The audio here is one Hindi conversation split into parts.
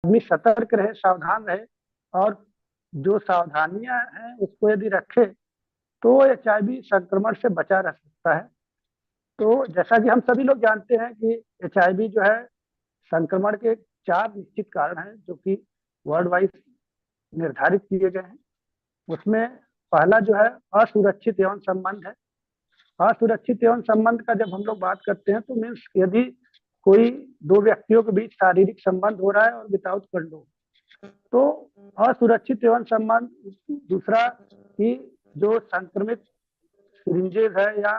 आदमी सतर्क रहे, सावधान रहे और जो सावधानियां हैं उसको यदि रखे तो HIV संक्रमण से बचा रह सकता है। तो जैसा कि हम सभी लोग जानते हैं कि HIV जो है संक्रमण के 4 निश्चित कारण हैं जो कि वर्ल्ड वाइड निर्धारित किए गए हैं। उसमें पहला जो है असुरक्षित यौन संबंध है। असुरक्षित यौन संबंध का जब हम लोग बात करते हैं तो मीन्स यदि कोई दो व्यक्तियों के बीच शारीरिक संबंध हो रहा है और विदाउट कंडोम, तो असुरक्षित यौन संबंध। दूसरा कि जो संक्रमित सिरिंजेज है या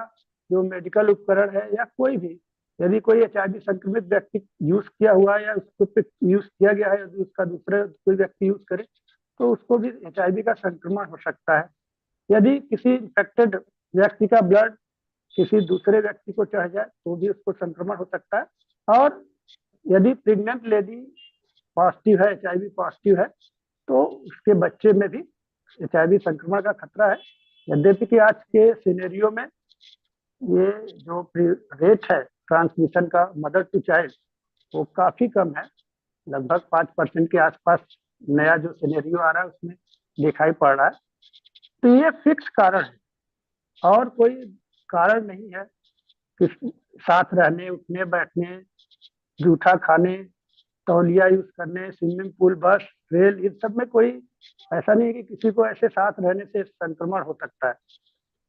जो मेडिकल उपकरण है या कोई भी, यदि कोई HIV संक्रमित व्यक्ति यूज किया हुआ है या उसको पे यूज किया गया है, यदि उसका दूसरे कोई व्यक्ति यूज करे तो उसको भी HIV का संक्रमण हो सकता है। यदि किसी इन्फेक्टेड व्यक्ति का ब्लड किसी दूसरे व्यक्ति को चढ़ जाए तो भी उसको संक्रमण हो सकता है। और यदि प्रेग्नेंट लेडी पॉजिटिव है, HIV पॉजिटिव है, तो उसके बच्चे में भी HIV संक्रमण का खतरा है। यद्यपि कि आज के सिनेरियो में ये जो रेट है ट्रांसमिशन का मदर टू चाइल्ड वो काफी कम है, लगभग 5% के आसपास नया जो सिनेरियो आ रहा है उसमें दिखाई पड़ रहा है। तो ये फिक्स कारण है और कोई कारण नहीं है कि साथ रहने, उठने बैठने, जूठा खाने, तौलिया यूज करने, स्विमिंग पूल, बस, रेल, इन सब में कोई ऐसा नहीं है कि किसी को ऐसे साथ रहने से संक्रमण हो सकता है।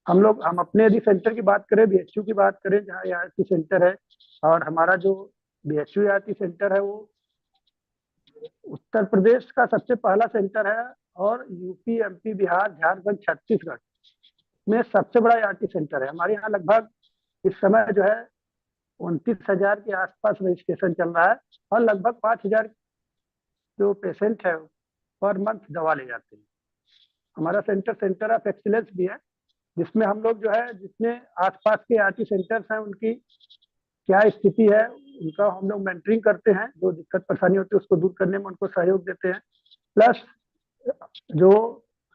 हम अपने यदि सेंटर की बात करें, BHU की बात करें जहाँ ART सेंटर है, और हमारा जो BHU ART सेंटर है वो उत्तर प्रदेश का सबसे पहला सेंटर है और यूपी, MP, बिहार, झारखंड, छत्तीसगढ़ में सबसे बड़ा ART सेंटर है। हमारे यहाँ लगभग इस समय जो है 29,000 के आसपास रजिस्ट्रेशन चल रहा है और लगभग 5,000 जो पेशेंट है पर मंथ दवा ले जाते हैं। हमारा सेंटर ऑफ एक्सीलेंस भी है जिसमें हम लोग जो है जितने आसपास के ART सेंटर्स हैं उनकी क्या स्थिति है उनका हम लोग मेंटरिंग करते हैं, जो दिक्कत परेशानी होती है उसको दूर करने में उनको सहयोग देते हैं। प्लस जो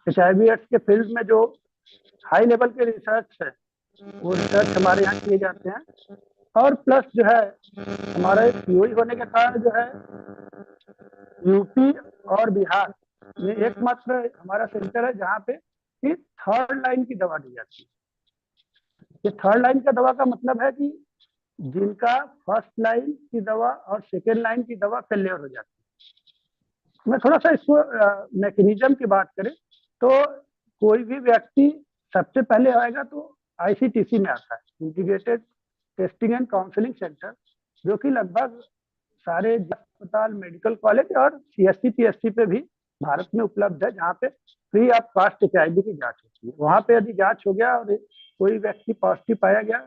HIV एड्स के फील्ड में जो हाई लेवल के रिसर्च है वो रिसर्च हमारे यहाँ किए जाते हैं। और प्लस जो है हमारा POE होने के कारण जो है यूपी और बिहार में एकमात्र हमारा सेंटर है जहाँ पे कि थर्ड लाइन की दवा दी जाती है। ये थर्ड लाइन का दवा का मतलब है कि जिनका फर्स्ट लाइन की दवा और सेकेंड लाइन की दवा फेलियर हो जाती है। मैं थोड़ा सा इसको मैकेनिज्म की बात करें तो कोई भी व्यक्ति सबसे पहले आएगा तो ICTC में आता है, integrated testing and counselling centre, जो कि लगभग सारे अस्पताल, मेडिकल कॉलेज और CSC PSC पे भी भारत में उपलब्ध है, जहाँ पे फ्री ऑफ कॉस्ट HIV की जांच होती है। वहाँ पे यदि जांच हो गया और कोई व्यक्ति पॉजिटिव पाया गया,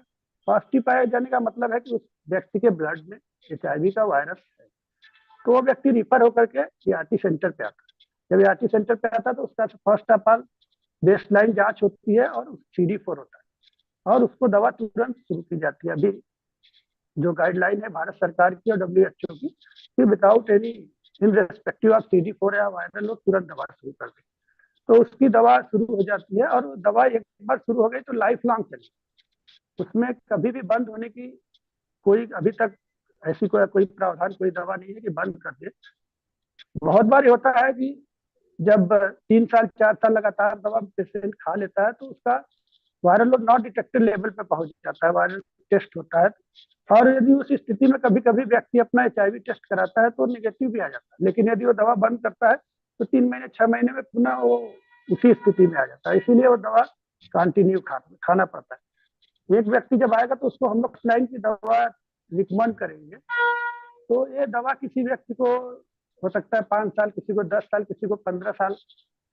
पॉजिटिव पाए जाने का मतलब है कि उस व्यक्ति के ब्लड में HIV का वायरस है, तो वो व्यक्ति रिफर होकर के ART सेंटर पे आता है। जब ART सेंटर पे आता है तो उसका first of all best line जांच होती है और CD4 होता है और उसको दवा तुरंत शुरू की जाती है। अभी जो गाइडलाइन है भारत सरकार की और WHO की कि without any in respective of CD4 या वायरल लोग तुरंत दवा शुरू कर दें, तो उसकी दवा शुरू हो जाती है। और दवा एक बार शुरू हो गई तो लाइफ लॉन्ग चलेगी, उसमें कभी भी बंद होने की कोई अभी तक ऐसी कोई प्रावधान, कोई दवा नहीं है कि बंद कर दे। बहुत बार होता है कि जब 3 साल 4 साल लगातार दवा पेशेंट खा लेता है तो उसका viral load not detected level पे पहुंच जाता है, वायरल टेस्ट होता है, और यदि उस स्थिति में कभी कभी व्यक्ति अपना HIV टेस्ट कराता है तो नेगेटिव भी आ जाता है, लेकिन यदि वो दवा बंद करता है तो 3 महीने 6 महीने में पुनः वो उसी स्थिति में आ जाता है। इसीलिए वो दवा कंटिन्यू खाना पड़ता है। एक व्यक्ति जब आएगा तो उसको हम लोग लाइन की दवा रिकमेंड करेंगे, तो ये दवा किसी व्यक्ति को हो सकता है 5 साल, किसी को 10 साल, किसी को 15 साल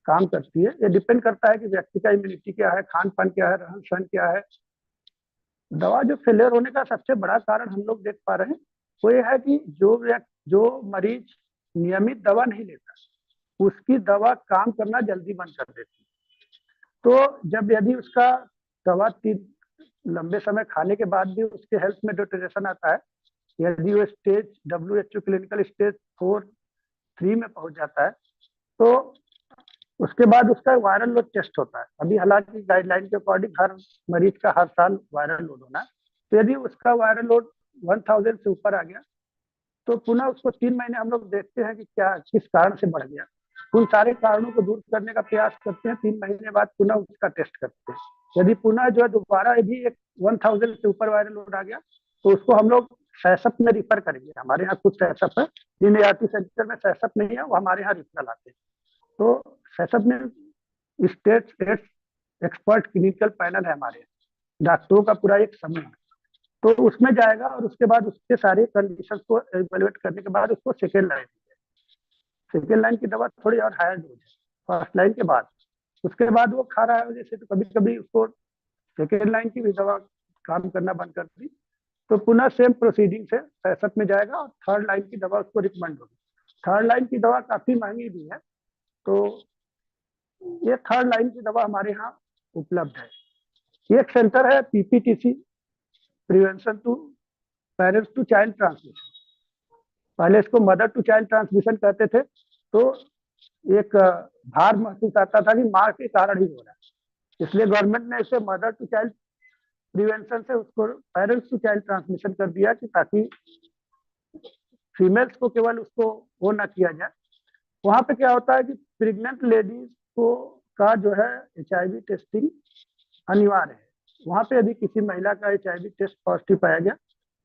काम करती है। ये डिपेंड करता है कि व्यक्ति का इम्यूनिटी क्या है, खान पान क्या है, रहन सहन क्या है। दवा जो फेलियर होने का सबसे बड़ा कारण हम लोग देख पा रहे हैं वो ये है कि जो मरीज नियमित दवा नहीं लेता उसकी दवा काम करना जल्दी बंद कर देती है। तो जब यदि उसका दवा लंबे समय खाने के बाद भी उसके हेल्थ में डिटेरियोरेशन आता है, यदि वो स्टेज WHO क्लिनिकल स्टेज 4-3 में पहुंच जाता है तो उसके बाद उसका वायरल लोड टेस्ट होता है। अभी हालांकि गाइडलाइन के अकॉर्डिंग हर मरीज का हर साल वायरल लोड होना है, तो यदि उसका वायरल लोड 1000 से ऊपर आ गया तो पुनः उसको 3 महीने हम लोग देखते हैं कि क्या किस कारण से बढ़ गया। उन सारे कारणों को दूर करने का प्रयास करते हैं। 3 महीने बाद पुनः उसका टेस्ट करते हैं। यदि पुनः जो है दोबारा यदि एक 1000 से ऊपर वायरल लोड आ गया तो उसको हम लोग सैसप में रिफर करेंगे। हमारे यहाँ कुछ सैसप है, जिन ART सेंटर में सैसप नहीं है वो हमारे यहाँ रिफरल आते हैं। तो सैसप में स्टेट एक्सपर्ट क्लिनिकल पैनल है हमारे यहाँ, डॉक्टरों का पूरा एक समूह है। तो उसमें जाएगा और उसके बाद उसके सारे कंडीशन को एवेलुएट करने के बाद उसको सेकेंड लाइन की दवा थोड़ी और हायर डोज है फर्स्ट लाइन के बाद। उसके बाद वो खा रहा है जैसे, तो कभी कभी उसको सेकेंड लाइन की भी दवा काम करना बंद कर दी तो पुनः सेम प्रोसीडिंग से 65 में जाएगा और थर्ड लाइन की दवा उसको रिकमेंड होगी। थर्ड लाइन की दवा काफी महंगी भी है, तो ये थर्ड लाइन की दवा हमारे यहाँ उपलब्ध है। एक सेंटर है PPTC, prevention to parents to child transmission. पहले इसको मदर टू चाइल्ड ट्रांसमिशन कहते थे, तो एक भार महसूस आता था कि माँ के कारण ही हो रहा है, इसलिए गवर्नमेंट ने इसे मदर टू चाइल्ड प्रिवेंशन से उसको पेरेंट्स टू चाइल्ड ट्रांसमिशन कर दिया कि ताकि फीमेल्स को केवल उसको वो ना किया जाए। वहां पे क्या होता है कि प्रेग्नेंट लेडीज को का जो है HIV टेस्टिंग अनिवार्य है। वहां पे यदि किसी महिला का HIV टेस्ट पॉजिटिव पाया गया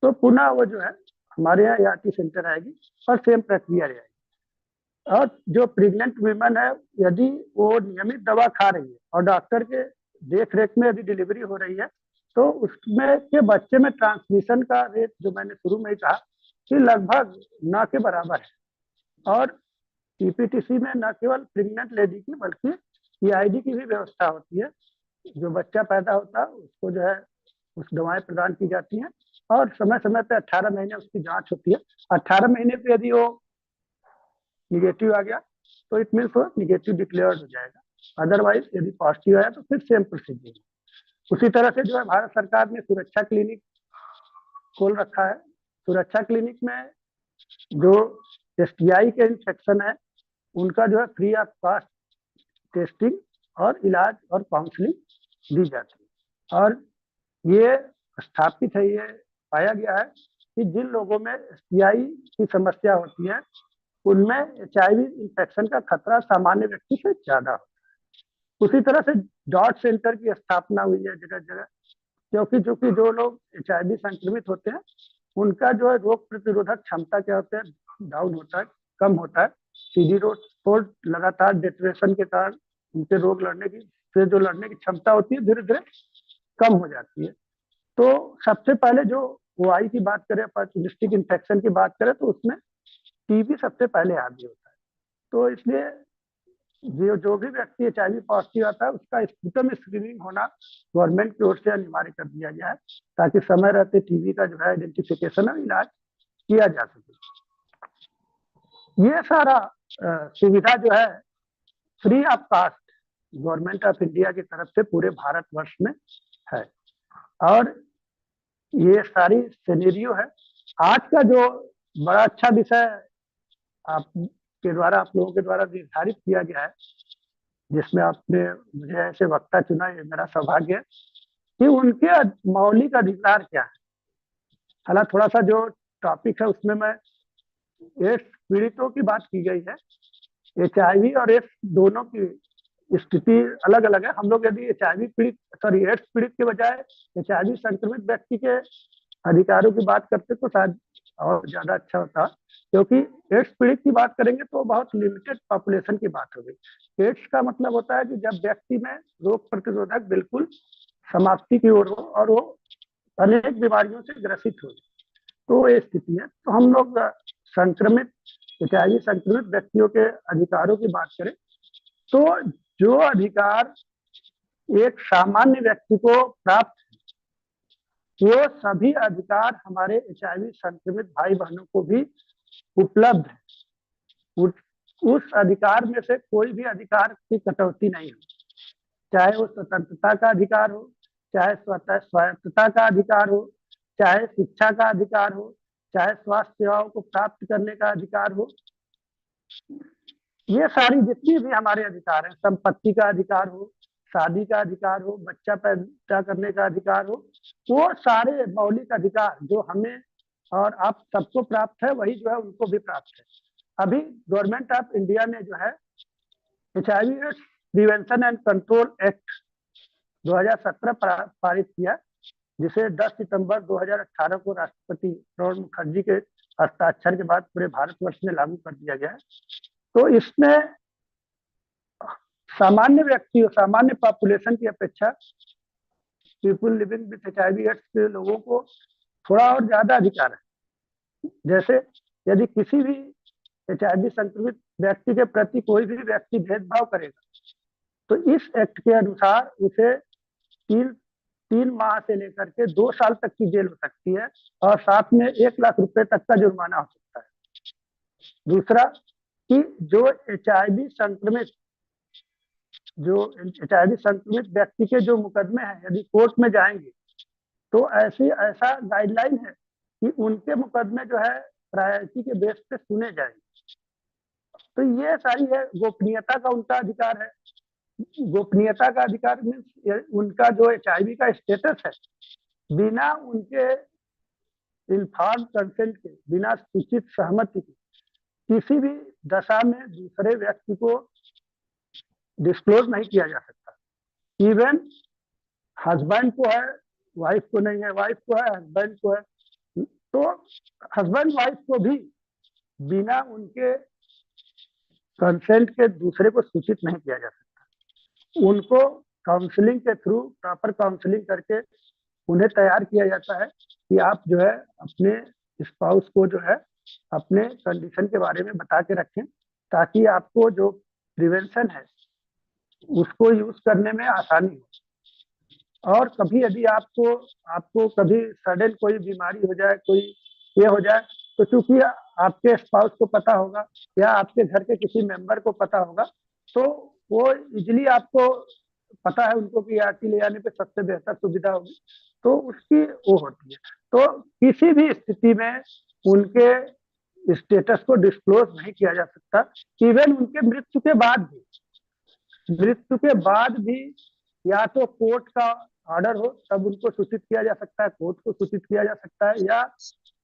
तो पुनः वो जो है हमारे यहाँ ART सेंटर आएगी और सेम प्रक्रिया रहेगी। और जो प्रेग्नेंट वीमेन है यदि वो नियमित दवा खा रही है और डॉक्टर के देख रेख में यदि डिलीवरी हो रही है तो उसमें के बच्चे में ट्रांसमिशन का रेट जो मैंने शुरू में ही कहा कि लगभग न के बराबर है। और PPTC में न केवल प्रेग्नेंट लेडी की बल्कि PID की भी व्यवस्था होती है। जो बच्चा पैदा होता है उसको जो है उस दवाएं प्रदान की जाती हैं और समय समय पे 18 महीने उसकी जांच होती है। 18 महीने पे यदि वो निगेटिव आ गया तो इट मीन्स वो निगेटिव डिक्लेयर हो जाएगा। अदरवाइज यदि पॉजिटिव आया तो फिर सेम प्रोसीजर। उसी तरह से जो है भारत सरकार ने सुरक्षा क्लिनिक खोल रखा है। सुरक्षा क्लिनिक में जो STI के इन्फेक्शन है उनका जो है फ्री ऑफ कॉस्ट टेस्टिंग और इलाज और काउंसलिंग दी जाती है। और ये स्थापित है, ये पाया गया है कि जिन लोगों में STI की समस्या होती है उनमें HIV इन्फेक्शन का खतरा सामान्य व्यक्ति से ज्यादा होता है। उसी तरह से डॉट सेंटर की स्थापना हुई है जगह जगह, क्योंकि चूंकि जो लोग HIV संक्रमित होते हैं उनका जो है रोग प्रतिरोधक क्षमता क्या होता है डाउन होता है, कम होता है। CD4 लगातार डेटरेशन के कारण उनके रोग लड़ने की से जो लड़ने की क्षमता होती है धीरे धीरे कम हो जाती है। तो सबसे पहले जो OI की बात करें, अपॉर्चुनिस्टिक इन्फेक्शन की बात करें, तो उसमें TB सबसे पहले हावी होता है। तो इसलिए जो भी व्यक्ति HIV पॉजिटिव आता है उसका स्पुटम स्क्रीनिंग होना गवर्नमेंट की ओर से अनिवार्य कर दिया गया है ताकि समय रहते TB का जो है आइडेंटिफिकेशन और इलाज किया जा सके। ये सारा सुविधा जो है free of cost government of India की तरफ से पूरे भारतवर्ष में है। और ये सारी सिनेरियो है। आज का जो बड़ा अच्छा विषय आप लोगों के द्वारा निर्धारित किया गया है, जिसमें आपने मुझे ऐसे वक्ता चुना, ये मेरा सौभाग्य है कि उनके मौलिक अधिकार क्या है। हालांकि थोड़ा सा जो टॉपिक है उसमें मैं एड्स पीड़ितों की बात की गई है। HIV और एड्स दोनों की स्थिति अलग अलग है। हम लोग यदि एड्स पीड़ित के बजाय HIV संक्रमित व्यक्ति के अधिकारों की बात करते तो शायद और ज्यादा अच्छा होता, क्योंकि एड्स पीड़ित की बात करेंगे तो बहुत लिमिटेड पॉपुलेशन की बात होगी। एड्स का मतलब होता है कि जब व्यक्ति में रोग प्रतिरोधक बिल्कुल समाप्ति की ओर हो और वो अनेक बीमारियों से ग्रसित हो, तो ये स्थिति है। तो हम लोग संक्रमित HIV संक्रमित व्यक्तियों के अधिकारों की बात करें तो जो अधिकार एक सामान्य व्यक्ति को प्राप्त, वो सभी अधिकार हमारे HIV संक्रमित भाई बहनों को भी उपलब्ध है। उस अधिकार में से कोई भी अधिकार की कटौती नहीं हो, चाहे वो स्वतंत्रता का अधिकार हो, चाहे स्वायत्तता का अधिकार हो, चाहे शिक्षा का अधिकार हो, चाहे स्वास्थ्य सेवाओं को प्राप्त करने का अधिकार हो। ये सारी जितनी भी हमारे अधिकार हैं, संपत्ति का अधिकार हो, शादी का अधिकार हो, बच्चा पैदा करने का अधिकार हो, वो सारे मौलिक अधिकार जो हमें और आप सबको प्राप्त है वही जो है उनको भी प्राप्त है। अभी गवर्नमेंट ऑफ इंडिया ने जो है HIV AIDS prevention and control act 2017 पारित किया, जिसे 10 सितंबर 2018 को राष्ट्रपति प्रणब मुखर्जी के हस्ताक्षर के बाद पूरे भारतवर्ष में लागू कर दिया गया है। तो इसमें सामान्य व्यक्ति और सामान्य पॉपुलेशन की अपेक्षा people living with HIV AIDS के लोगों को थोड़ा और ज्यादा अधिकार है। जैसे यदि किसी भी HIV संक्रमित व्यक्ति के प्रति कोई भी व्यक्ति भेदभाव करेगा तो इस एक्ट के अनुसार उसे 3 माह से लेकर के 2 साल तक की जेल हो सकती है और साथ में 1 लाख रुपए तक का जुर्माना हो सकता है। दूसरा कि जो HIV संक्रमित व्यक्ति के जो मुकदमे हैं यदि कोर्ट में जाएंगे तो ऐसा गाइडलाइन है कि उनके मुकदमे जो है प्रायोरिटी के बेस पे सुने जाएंगे। तो ये सारी है, गोपनीयता का उनका अधिकार है। गोपनीयता का अधिकार मीन्स उनका जो HIV का स्टेटस है बिना उनके इन्फॉर्म कंसेंट के, बिना सूचित सहमति के किसी भी दशा में दूसरे व्यक्ति को डिस्क्लोज नहीं किया जा सकता। इवन हस्बैंड को है, वाइफ को नहीं है, वाइफ को है, हस्बैंड को है, तो हस्बैंड वाइफ को भी बिना उनके कंसेंट के दूसरे को सूचित नहीं किया जा सकता। उनको काउंसलिंग के थ्रू प्रॉपर काउंसलिंग करके उन्हें तैयार किया जाता है कि आप जो है अपने स्पाउस को जो है अपने कंडीशन के बारे में बता के रखें ताकि आपको जो प्रिवेंशन है उसको यूज करने में आसानी हो। और कभी यदि आपको कभी सडन कोई बीमारी हो जाए, कोई ये हो जाए, तो चूंकि आपके स्पाउस को पता होगा या आपके घर के किसी मेंबर को पता होगा तो वो इजिली आपको पता है उनको कि आरटी ले जाने पे सबसे बेहतर सुविधा होगी, तो उसकी वो होती है। तो किसी भी स्थिति में उनके स्टेटस को डिस्क्लोज नहीं किया जा सकता। इवन उनके मृत्यु के बाद भी या तो कोर्ट का ऑर्डर हो तब उनको सूचित किया जा सकता है, कोर्ट को सूचित किया जा सकता है, या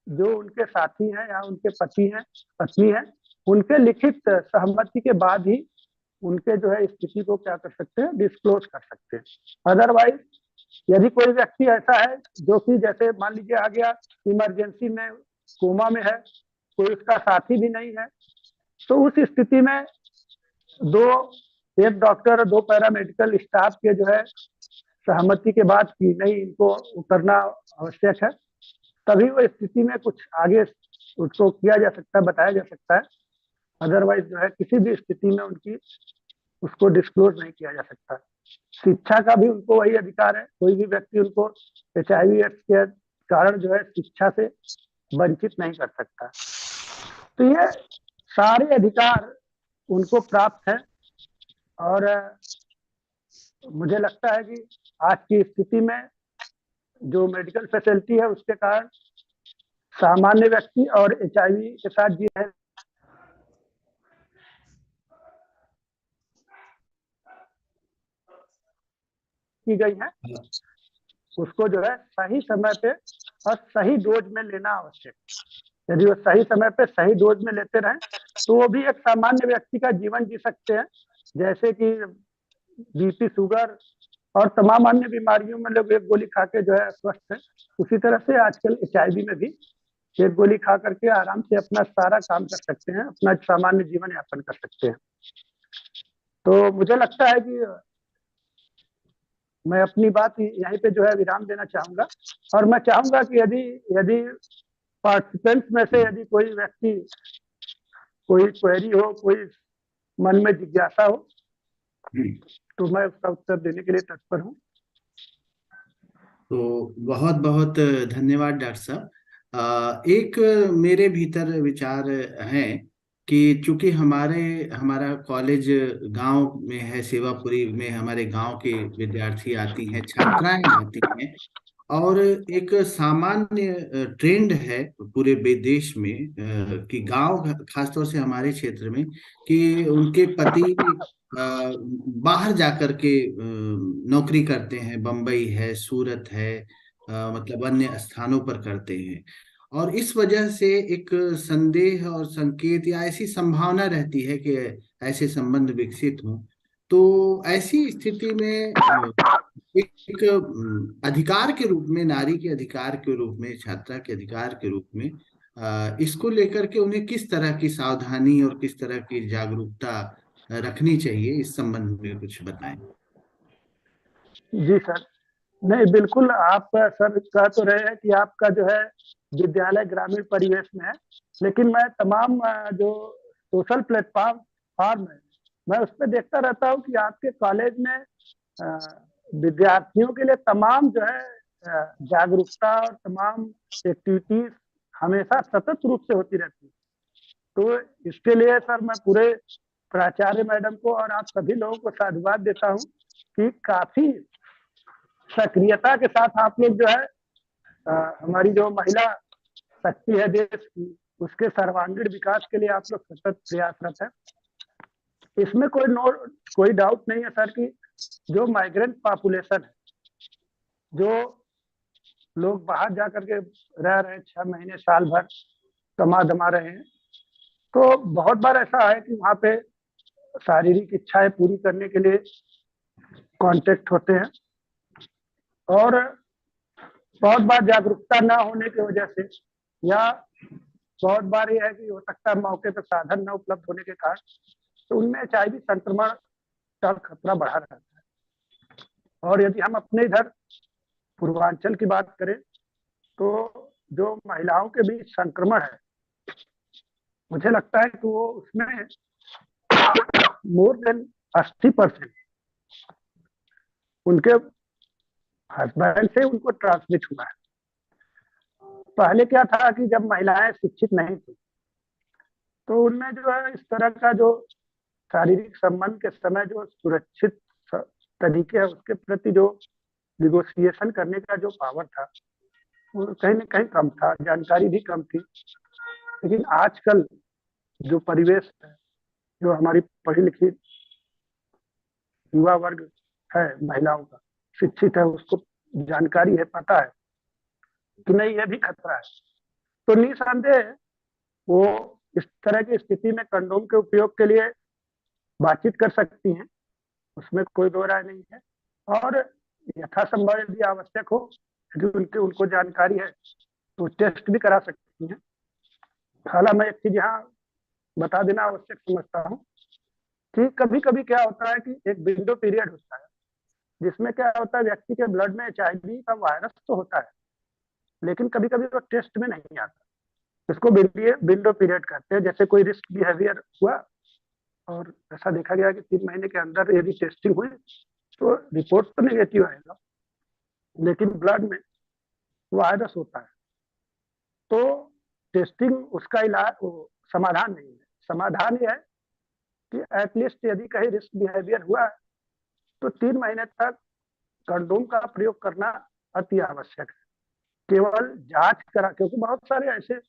जो उनके साथी हैं या उनके पत्नी हैं उनके लिखित सहमति के बाद ही उनके जो है स्थिति को क्या कर सकते हैं, डिस्क्लोज कर सकते हैं। अदरवाइज यदि कोई व्यक्ति ऐसा है जो कि जैसे मान लीजिए आ गया इमरजेंसी में, कोमा में है, कोई उसका साथी भी नहीं है, तो उस स्थिति में एक डॉक्टर और 2 पैरामेडिकल स्टाफ के जो है सहमति के बाद की नहीं इनको करना आवश्यक है, तभी वो स्थिति में कुछ आगे उसको किया जा सकता है, बताया जा सकता है। अदरवाइज जो है किसी भी स्थिति में उसको डिस्क्लोज नहीं किया जा सकता। शिक्षा का भी उनको वही अधिकार है, कोई भी व्यक्ति उनको HIV एड्स के कारण जो है शिक्षा से वंचित नहीं कर सकता। तो ये सारे अधिकार उनको प्राप्त है और मुझे लगता है कि आज की स्थिति में जो मेडिकल फैसिलिटी है उसके कारण सामान्य व्यक्ति और HIV के साथ जी है की गई है उसको जो है सही समय पे और सही डोज में लेना आवश्यक। यदि वो सही समय पे सही डोज में लेते रहें तो वो भी एक सामान्य व्यक्ति का जीवन जी सकते हैं, जैसे कि BP, शुगर और तमाम अन्य बीमारियों में लोग एक गोली खा के जो है स्वस्थ है, उसी तरह से आजकल HIV में भी एक गोली खा करके आराम से अपना सारा काम कर सकते हैं, अपना सामान्य जीवन यापन कर सकते हैं। तो मुझे लगता है कि मैं अपनी बात यहीं पे जो है विराम देना चाहूंगा और मैं चाहूंगा कि यदि पार्टिसिपेंट्स में से यदि कोई व्यक्ति कोई क्वेरी हो, कोई मन में जिज्ञासा हो तो मैं उसका उत्तर देने के लिए तत्पर हूँ। तो बहुत बहुत धन्यवाद डॉक्टर साहब। एक मेरे भीतर विचार है कि चूंकि हमारा कॉलेज गांव में है, सेवापुरी में हमारे गांव के विद्यार्थी आती हैं, छात्राएं आती हैं, और एक सामान्य ट्रेंड है पूरे देश में कि गांव, खासतौर से हमारे क्षेत्र में, कि उनके पति बाहर जाकर के नौकरी करते हैं, बम्बई है, सूरत है, मतलब अन्य स्थानों पर करते हैं, और इस वजह से एक संदेह और संकेत या ऐसी संभावना रहती है कि ऐसे संबंध विकसित हों। तो ऐसी स्थिति में एक अधिकार के रूप में, नारी के अधिकार के रूप में, छात्रा के अधिकार के रूप में इसको लेकर के उन्हें किस तरह की सावधानी और किस तरह की जागरूकता रखनी चाहिए, इस संबंध में कुछ बताएं। जी सर, नहीं बिल्कुल, आप सर कह तो रहे हैं कि आपका जो है विद्यालय ग्रामीण परिवेश में है, लेकिन मैं तमाम जो सोशल प्लेटफॉर्म फॉर्म है, मैं उस पर देखता रहता हूँ कि आपके कॉलेज में अ, विद्यार्थियों के लिए तमाम जो है जागरूकता और तमाम एक्टिविटीज हमेशा सतत रूप से होती रहती है। तो इसके लिए सर मैं पूरे प्राचार्य मैडम को और आप सभी लोगों को साधुवाद देता हूँ कि काफी सक्रियता के साथ आप लोग जो है हमारी जो महिला शक्ति है देश की, उसके सर्वांगीण विकास के लिए आप लोग सतत प्रयासरत है। इसमें कोई डाउट नहीं है सर कि जो माइग्रेंट पॉपुलेशन है, जो लोग बाहर जा करके रह रहे हैं 6 महीने साल भर कमा दमा रहे हैं, तो बहुत बार ऐसा है कि वहाँ पे शारीरिक इच्छाएं पूरी करने के लिए कांटेक्ट होते हैं, और बहुत बार जागरूकता ना होने की वजह से, या बहुत बार ये है कि हो सकता है मौके पर साधन न उपलब्ध होने के कारण, तो उनमें HIV संक्रमण का खतरा बढ़ा रहता है। और यदि हम अपने इधर पूर्वांचल की बात करें, तो जो महिलाओं के बीच संक्रमण है, मुझे लगता है कि वो उसमें मोर देन 80% उनके हस्बैंड से उनको ट्रांसमिट हुआ है। पहले क्या था कि जब महिलाएं शिक्षित नहीं थी, तो उनमें जो है इस तरह का जो शारीरिक संबंध के समय जो सुरक्षित तरीके है उसके प्रति जो निगोशिएशन करने का जो पावर था, वो कहीं ना कहीं कम था, जानकारी भी कम थी। लेकिन आजकल जो परिवेश है, जो हमारी पढ़ी लिखी युवा वर्ग है, महिलाओं का शिक्षित है, उसको जानकारी है, पता है कि नहीं ये भी खतरा है, तो निसंदेह वो इस तरह की स्थिति में कंडोम के उपयोग के लिए बातचीत कर सकती हैं, उसमें कोई दो राय नहीं है। और यथासंभव यदि आवश्यक हो, यदि उनको जानकारी है, तो टेस्ट भी करा सकती हैं। हालांकि मैं एक चीज यहाँ बता देना आवश्यक समझता हूँ कि कभी कभी क्या होता है कि एक विंडो पीरियड होता है, जिसमें क्या होता है व्यक्ति के ब्लड में HIV का वायरस तो होता है, लेकिन कभी कभी वो टेस्ट में नहीं आता। इसको विंडो पीरियड कहते हैं। जैसे कोई रिस्क बिहेवियर हुआ और ऐसा देखा गया कि 3 महीने के अंदर यदि टेस्टिंग हुई तो रिपोर्ट तो नेगेटिव आएगा, लेकिन ब्लड में वायरस होता है, तो टेस्टिंग उसका इलाज समाधान नहीं है। समाधान यह है कि एटलीस्ट यदि कहीं रिस्क बिहेवियर हुआ है, तो 3 महीने तक कंडोम का प्रयोग करना अति आवश्यक है। केवल जांच करा, क्योंकि बहुत सारे ऐसे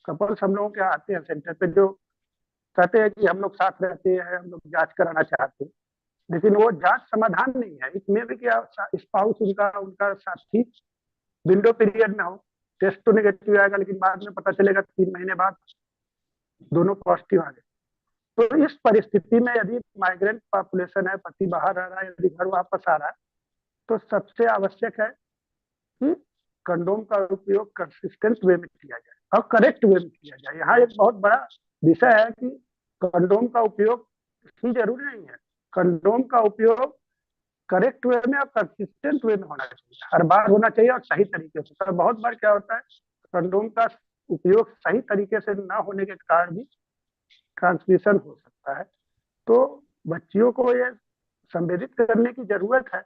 कपल्स हम लोगों के आते हैं सेंटर पे जो कहते हैं कि हम लोग साथ रहते हैं, हम लोग जांच कराना चाहते हैं, लेकिन वो जांच समाधान नहीं है। इसमें भी क्या स्पाउस उनका उनका साथी विंडो पीरियड में हो, टेस्ट तो नेगेटिव आएगा, लेकिन बाद में पता चलेगा 3 महीने बाद दोनों पॉजिटिव आ गए। तो इस परिस्थिति में यदि माइग्रेंट पॉपुलेशन है, पति बाहर रह रहा है, यदि घर वापस आ रहा है, तो सबसे आवश्यक है कि कंडोम का उपयोग कंसिस्टेंट वे में किया जाए और करेक्ट वे में किया जाए। यहाँ एक बहुत बड़ा विषय है कि कंडोम का उपयोग ही जरूरी नहीं है, कंडोम का उपयोग करेक्ट वे में और कंसिस्टेंट वे में होना चाहिए, हर बार होना चाहिए और सही तरीके से। सर बहुत बार क्या होता है, कंडोम का उपयोग सही तरीके से ना होने के कारण भी ट्रांसमिशन हो सकता है। तो बच्चियों को ये संवेदित करने की जरूरत है।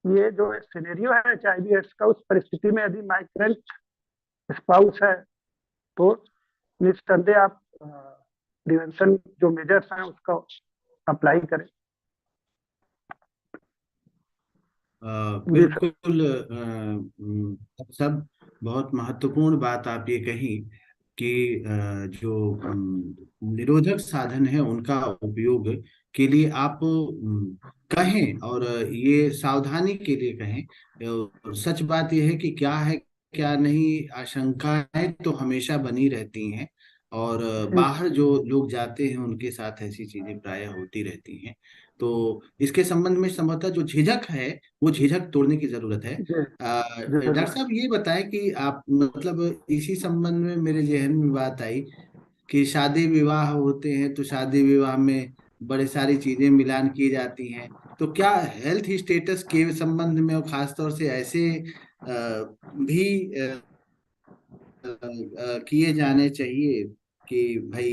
ये जो सिनेरियो है HIV एड्स का, उस परिस्थिति में यदि माइग्रेंट स्पाउस है, तो निस्संदेह आप प्रिवेंशन जो मेजर्स हैं उसका अप्लाई करें। बिल्कुल सब बहुत महत्वपूर्ण बात आप ये कही कि जो निरोधक साधन है उनका उपयोग के लिए आप कहें, और ये सावधानी के लिए कहें। सच बात यह है कि क्या है क्या नहीं, आशंकाएं तो हमेशा बनी रहती हैं। और जी बाहर जो लोग जाते हैं उनके साथ ऐसी चीजें प्रायः होती रहती हैं। तो इसके संबंध में संभवतः जो झिझक है, वो झिझक तोड़ने की जरूरत है। जी डॉक्टर जरूर। साहब ये बताएं कि आप, मतलब इसी संबंध में मेरे जहन में बात आई कि शादी विवाह होते हैं तो शादी विवाह में बड़े सारी चीजें मिलान की जाती हैं। तो क्या हेल्थ स्टेटस के संबंध में, और खासतौर से ऐसे भी किए जाने चाहिए कि भाई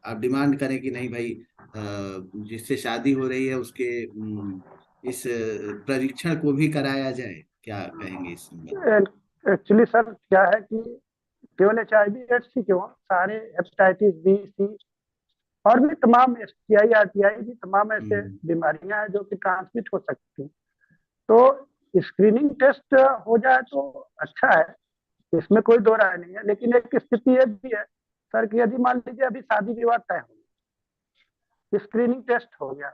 आप डिमांड करें कि नहीं भाई, जिससे शादी हो रही है उसके इस परीक्षण को भी कराया जाए। क्या कहेंगे इस संबंध में? एक्चुअली सर क्या है कि केवल HIV एड्स ही क्यों, सारे हेपेटाइटिस बी सी और भी तमाम STI RTI भी तमाम ऐसे हम्म। बीमारियां हैं जो कि ट्रांसमिट हो सकती हैं। तो स्क्रीनिंग टेस्ट हो जाए तो अच्छा है, इसमें कोई दो राय नहीं है। लेकिन एक स्थिति ये भी है सर कि यदि मान लीजिए अभी शादी विवाह तय हो गया, स्क्रीनिंग टेस्ट हो गया,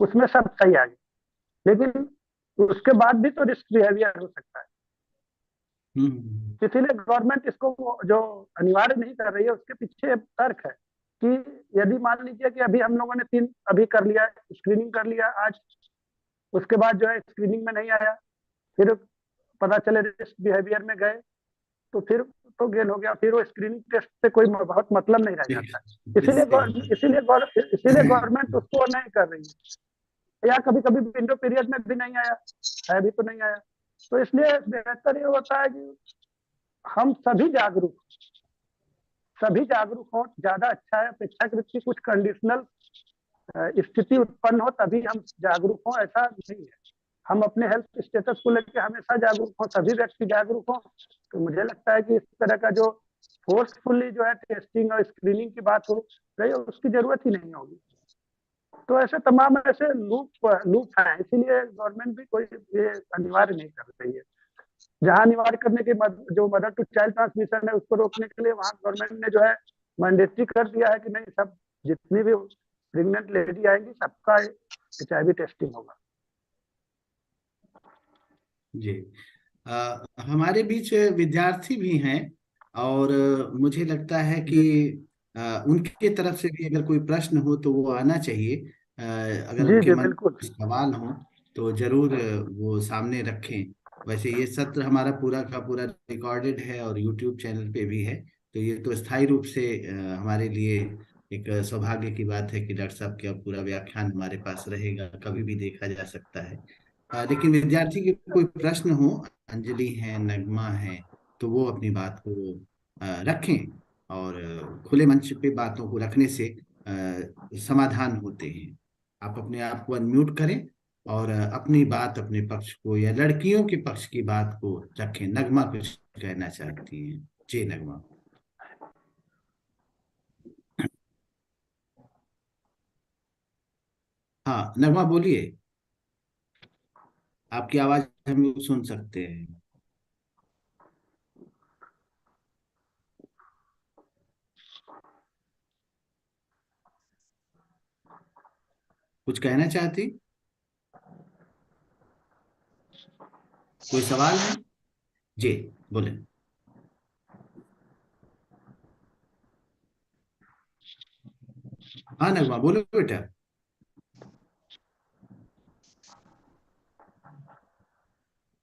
उसमें सब सही आ गया, लेकिन उसके बाद भी तो रिस्क बिहेवियर हो सकता है। हम्म। इसीलिए गवर्नमेंट इसको जो अनिवार्य नहीं कर रही है, उसके पीछे तर्क है कि यदि मान लीजिए कि अभी हम लोगों ने 3 अभी कर लिया, स्क्रीनिंग कर लिया आज, उसके बाद जो है स्क्रीनिंग में नहीं आया, फिर पता चले रिस्क बिहेवियर में गए, तो फिर तो गेन हो गया, फिर वो स्क्रीनिंग टेस्ट से कोई बहुत मतलब नहीं रह जाता है। इसीलिए सही बात। इसीलिए गवर्नमेंट उसको नहीं कर रही है। या कभी कभी विंडो पीरियड में भी नहीं आया है, भी तो नहीं आया। तो इसलिए बेहतर ये होता है कि हम सभी जागरूक हों, ज्यादा अच्छा है। अपेक्षाकृत की कुछ कंडीशनल स्थिति उत्पन्न हो तभी हम जागरूक हों, ऐसा नहीं है। हम अपने हेल्थ स्टेटस को लेकर हमेशा जागरूक हों, सभी व्यक्ति जागरूक हों, तो मुझे लगता है कि इस तरह का जो फोर्सफुली जो है टेस्टिंग और स्क्रीनिंग की बात हो रही है, उसकी जरूरत ही नहीं होगी। तो ऐसे तमाम ऐसे लूप हैं, इसीलिए गवर्नमेंट भी कोई ये अनिवार्य नहीं कर रही है। जहां अनिवार्य करने की जो मदर टू चाइल्ड ट्रांसमिशन है उसको रोकने के लिए, वहां गवर्नमेंट ने जो है मैंडेटरी कर दिया है कि नहीं, सब जितनी भी प्रेग्नेंट लेडी आएंगी सबका HIV टेस्टिंग होगा। जी। हमारे बीच विद्यार्थी भी हैं, और मुझे लगता है कि जी उनके तरफ से भी अगर कोई प्रश्न हो तो वो आना चाहिए। अगर जी उनके जी मन में बिल्कुल। कोई सवाल हो तो जरूर वो सामने रखें। वैसे ये सत्र हमारा पूरा का पूरा रिकॉर्डेड है और यूट्यूब चैनल पे भी है। तो ये तो स्थायी रूप से हमारे लिए एक सौभाग्य की बात है कि डॉक्टर साहब का पूरा व्याख्यान हमारे पास रहेगा, कभी भी देखा जा सकता है। लेकिन विद्यार्थी के कोई प्रश्न हो, अंजलि है, नगमा है, तो वो अपनी बात को रखें। और खुले मंच पे बातों को रखने से समाधान होते हैं। आप अपने आप को अनम्यूट करें और अपनी बात, अपने पक्ष को या लड़कियों के पक्ष की बात को रखें। नगमा कुछ कहना चाहती हैं? जी नगमा। हाँ नगमा बोलिए, आपकी आवाज हम लोग सुन सकते हैं। कुछ कहना चाहती? कोई सवाल है? जी बोले। हाँ नगमा बोलो बेटा।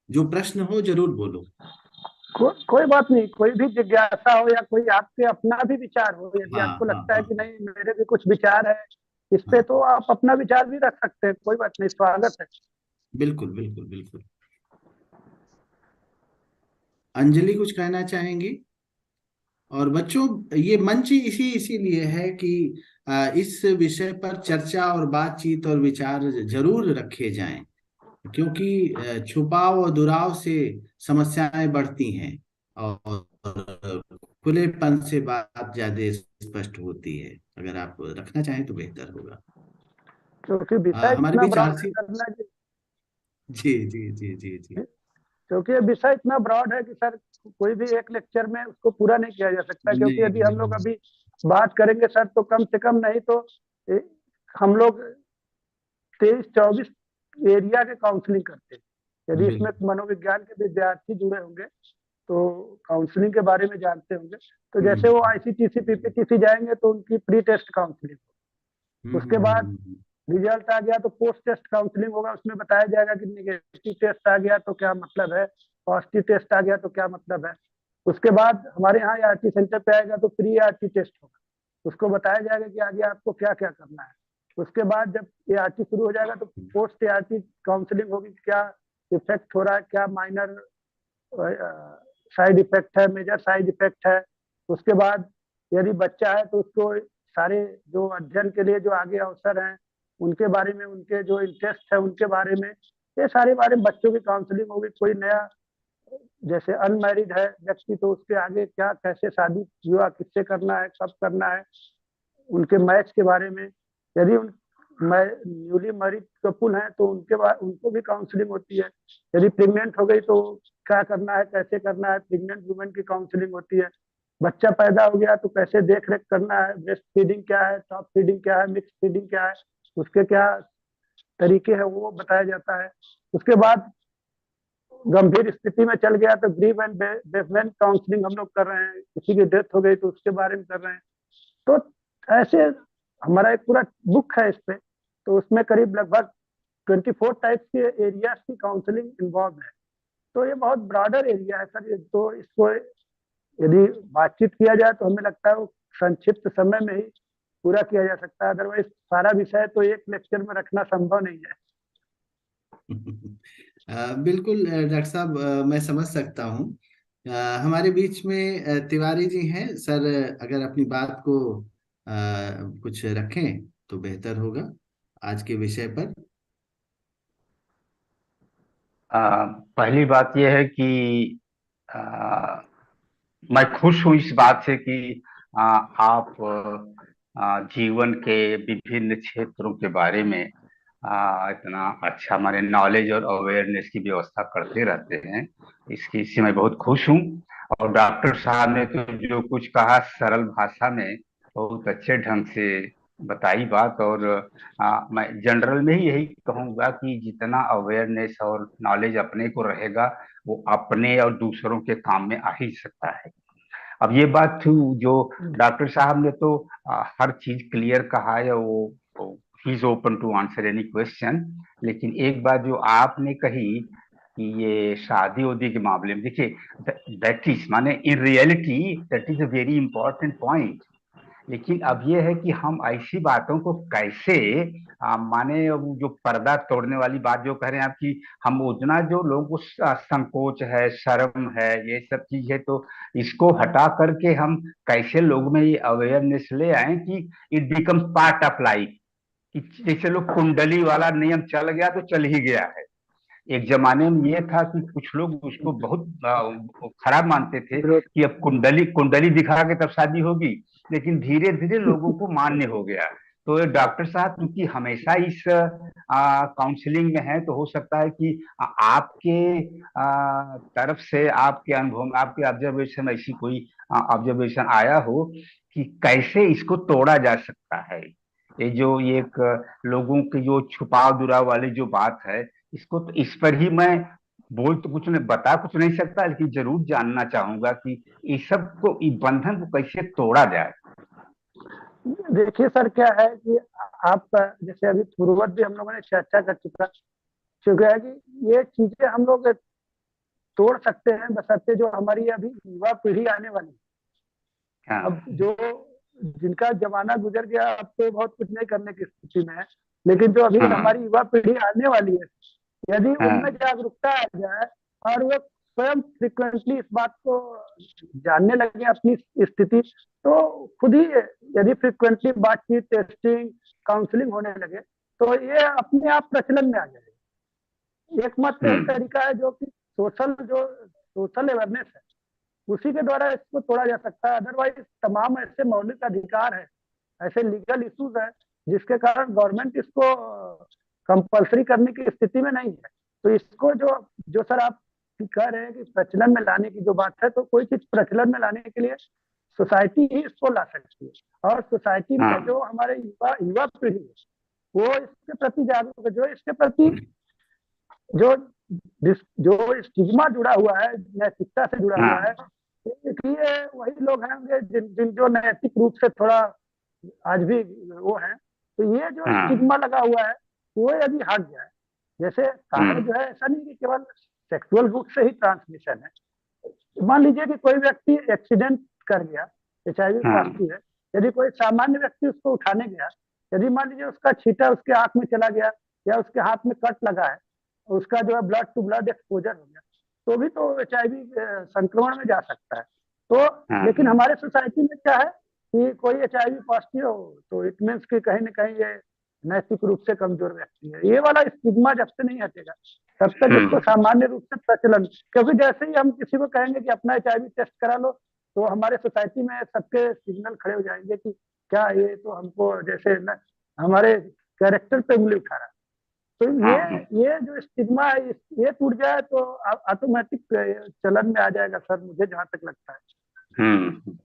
जो प्रश्न हो जरूर बोलो। कोई बात नहीं, कोई भी जिज्ञासा हो या कोई आपके अपना भी विचार हो, यदि हाँ आपको हाँ लगता है हाँ कि नहीं मेरे भी कुछ विचार है इस पे, हाँ। तो आप अपना विचार भी रख सकते हैं, कोई बात नहीं, स्वागत है। बिल्कुल बिल्कुल बिल्कुल। अंजलि कुछ कहना चाहेंगी? और बच्चों, ये मंच ही इसीलिए है कि इस विषय पर चर्चा और बातचीत और विचार जरूर रखे जाएं। क्योंकि छुपाव और दुराव से समस्याएं बढ़ती हैं, और खुलेपन से बात ज्यादा स्पष्ट होती है। अगर आप रखना चाहें तो बेहतर होगा। क्योंकि विषय हमारे इतना बीच ब्रॉड है आरसी। करना कि, जी जी जी जी जी। क्योंकि ये विषय इतना ब्रॉड है कि सर कोई भी एक लेक्चर में उसको पूरा नहीं किया जा सकता। क्योंकि नहीं यदि हम लोग नहीं। अभी बात करेंगे सर, तो कम से कम नहीं तो ए, हम लोग 23-24 एरिया के काउंसलिंग करते हैं। यदि इसमें बिल्कुल। मनोविज्ञान के विद्यार्थी जुड़े होंगे तो काउंसलिंग के बारे में जानते होंगे। तो हम्म, जैसे वो आईसीटीसी पीपीटीसी जाएंगे तो उनकी प्री टेस्ट काउंसलिंग, हम्म, उसके बाद रिजल्ट आ गया तो पोस्ट टेस्ट काउंसलिंग होगा, उसमें बताया जाएगा कि निगेटिव टेस्ट आ गया तो क्या मतलब है, पॉजिटिव टेस्ट आ गया तो क्या मतलब है। उसके बाद हमारे यहाँ आरटी सेंटर पे आएगा तो प्री आरटी टेस्ट होगा, उसको बताया जाएगा कि आगे आपको क्या क्या करना है। उसके बाद जब ए आरटी शुरू हो जाएगा तो पोस्ट ए आरटी काउंसलिंग होगी, क्या इफेक्ट हो रहा है, क्या माइनर साइड इफेक्ट है, मेजर साइड इफेक्ट है। उसके बाद यदि बच्चा है तो उसको सारे जो अध्ययन के लिए जो आगे अवसर हैं उनके बारे में, उनके जो इंटरेस्ट है उनके बारे में, ये सारे बारे में बच्चों की काउंसलिंग होगी। कोई नया जैसे अनमैरिड है व्यक्ति तो उसके आगे क्या कैसे शादी विवाह किससे करना है, कब करना है, उनके मैच के बारे में। यदि उन न्यूली मैरिड कपुल हैं तो उनके बाद उनको भी काउंसलिंग होती है। यदि प्रेग्नेंट हो गई तो क्या करना है, कैसे करना है, प्रेग्नेंट वुमेन की काउंसलिंग होती है। बच्चा पैदा हो गया तो कैसे देख रेख करना है, ब्रेस्ट फीडिंग क्या है, टॉप फीडिंग क्या है, मिक्स फीडिंग क्या है, उसके क्या तरीके हैं वो बताया जाता है। उसके बाद गंभीर स्थिति में चल गया तो ग्रीव एंड बेसमेंट काउंसलिंग हम लोग कर रहे हैं, किसी की डेथ हो गई तो उसके बारे में कर रहे हैं। तो ऐसे हमारा एक पूरा बुक है इस पे, तो उसमें करीब लगभग 24 टाइप्स के एरियाज की काउंसलिंग इन्वॉल्व है। तो ये बहुत ब्रॉडर एरिया है सर, ये तो इसको यदि बातचीत किया जाए तो हमें लगता है वो संक्षिप्त समय में ही पूरा किया जा सकता है, अदरवाइज सारा विषय तो एक लेक्चर में रखना संभव नहीं है। बिल्कुल डॉक्टर साहब, मैं समझ सकता हूँ। हमारे बीच में तिवारी जी हैं सर, अगर अपनी बात को कुछ रखें तो बेहतर होगा आज के विषय पर। पहली बात यह है कि आ, मैं खुश हूं इस बात से कि आप जीवन के विभिन्न क्षेत्रों के बारे में इतना अच्छा हमारे नॉलेज और अवेयरनेस की व्यवस्था करते रहते हैं। इससे मैं बहुत खुश हूँ। और डॉक्टर साहब ने तो जो कुछ कहा सरल भाषा में बहुत अच्छे ढंग से बताई बात। और मैं जनरल में ही यही कहूँगा कि जितना अवेयरनेस और नॉलेज अपने को रहेगा वो अपने और दूसरों के काम में आ ही सकता है। अब ये बात थी जो डॉक्टर साहब ने तो हर चीज क्लियर कहा है, वो he is open to answer any question. लेकिन एक बात जो आपने कही कि ये शादी उदी के मामले में देखिए, दैट इज माने in reality that is a very important point. लेकिन अब ये है कि हम ऐसी बातों को कैसे माने वो जो पर्दा तोड़ने वाली बात जो कह रहे हैं आप कि हम उतना जो लोगों को संकोच है, शर्म है, ये सब चीज है, तो इसको हटा करके हम कैसे लोगों में ये अवेयरनेस ले आए कि it becomes part of life. कि जैसे लोग कुंडली वाला नियम चल गया तो चल ही गया है। एक जमाने में ये था कि कुछ लोग उसको बहुत खराब मानते थे विरोध। कि अब कुंडली कुंडली दिखा के तब शादी होगी। लेकिन धीरे धीरे लोगों को मान्य हो गया। तो डॉक्टर साहब क्योंकि हमेशा इस काउंसलिंग में है तो हो सकता है कि आपके तरफ से, आपके अनुभव में, आपके ऑब्जर्वेशन ऐसी कोई ऑब्जर्वेशन आया हो कि कैसे इसको तोड़ा जा सकता है। ये एक लोगों की जो छुपाव दुराव वाली जो बात है, इसको तो इस पर ही मैं बोल तो कुछ नहीं, बता कुछ नहीं सकता, लेकिन जरूर जानना चाहूंगा कि इस सब को, इस बंधन को कैसे तोड़ा जाए। देखिए सर क्या है कि आप जैसे अभी पूर्ववत भी हम लोगों ने चर्चा कर चुका है कि ये चीजें हम लोग तोड़ सकते हैं बशर्ते जो हमारी अभी युवा पीढ़ी आने वाली है। अब हाँ। जो जिनका जमाना गुजर गया अब तो बहुत कुछ नहीं करने की स्थिति में है, लेकिन जो अभी हाँ। हमारी युवा पीढ़ी आने वाली है, यदि उनमें हाँ। जागरूकता आ जाए और वो स्वयं फ्रिक्वेंटली इस बात को जानने लगे अपनी स्थिति, तो खुद ही यदि फ्रिक्वेंटली बातचीत, टेस्टिंग, काउंसलिंग होने लगे तो ये अपने आप प्रचलन में आ जाएगा। एकमात्र यही हम्म। तरीका है जो कि सोशल अवेयरनेस है, उसी के द्वारा इसको तोड़ा जा सकता है। अदरवाइज तमाम ऐसे मौलिक अधिकार है, ऐसे लीगल इश्यूज है जिसके कारण गवर्नमेंट इसको कंपलसरी करने की स्थिति में नहीं है। तो इसको जो जो सर आप कह रहे हैं कि प्रचलन में लाने की जो बात है, तो कोई चीज प्रचलन में लाने के लिए सोसाइटी ही इसको ला सकती है। और सोसाइटी में हाँ। जो हमारे युवा युवा पीढ़ी है वो इसके प्रति जागरूक है, जो इसके प्रति जो जो स्टिग्मा जुड़ा हुआ है, नैतिकता से जुड़ा हुआ है, हाँ इसलिए वही लोग हैं जिन जो नैतिक रूप से थोड़ा आज भी वो है। तो ये जो हाँ। स्टिग्मा लगा हुआ है, वो यदि हट जाए, जैसे सारे हम्म। जो है, ऐसा नहीं कि केवल सेक्सुअल रूप से ही ट्रांसमिशन है। मान लीजिए कि कोई व्यक्ति एक्सीडेंट कर गया, HIV हाँ पॉजिटिव है, यदि कोई सामान्य व्यक्ति उसको उठाने गया, यदि मान लीजिए उसका छींटा उसके आंख में चला गया या उसके हाथ में कट लगा है, उसका जो है ब्लड टू ब्लड एक्सपोजर हो गया, तो भी तो HIV संक्रमण में जा सकता है। तो लेकिन हाँ। हमारे सोसाइटी में क्या है कि कोई HIV पॉजिटिव हो तो इट मीन्स कि कहीं ना कहीं ये नैतिक रूप से कमजोर व्यक्ति है। ये वाला स्टिग्मा जब से नहीं हटेगा, तब तक इसको हम्म। सामान्य रूप से प्रचलन, क्योंकि जैसे ही हम किसी को कहेंगे कि अपना HIV टेस्ट करा लो, तो हमारे सोसाइटी में सबके सिग्नल खड़े हो जाएंगे कि क्या ये तो हमको जैसे न, हमारे कैरेक्टर पे उंगली उठा रहा है। तो हाँ। ये जो स्टिग्मा है, ये टूट जाए तो ऑटोमेटिक चलन में आ जाएगा सर, मुझे जहां तक लगता है। हम्म।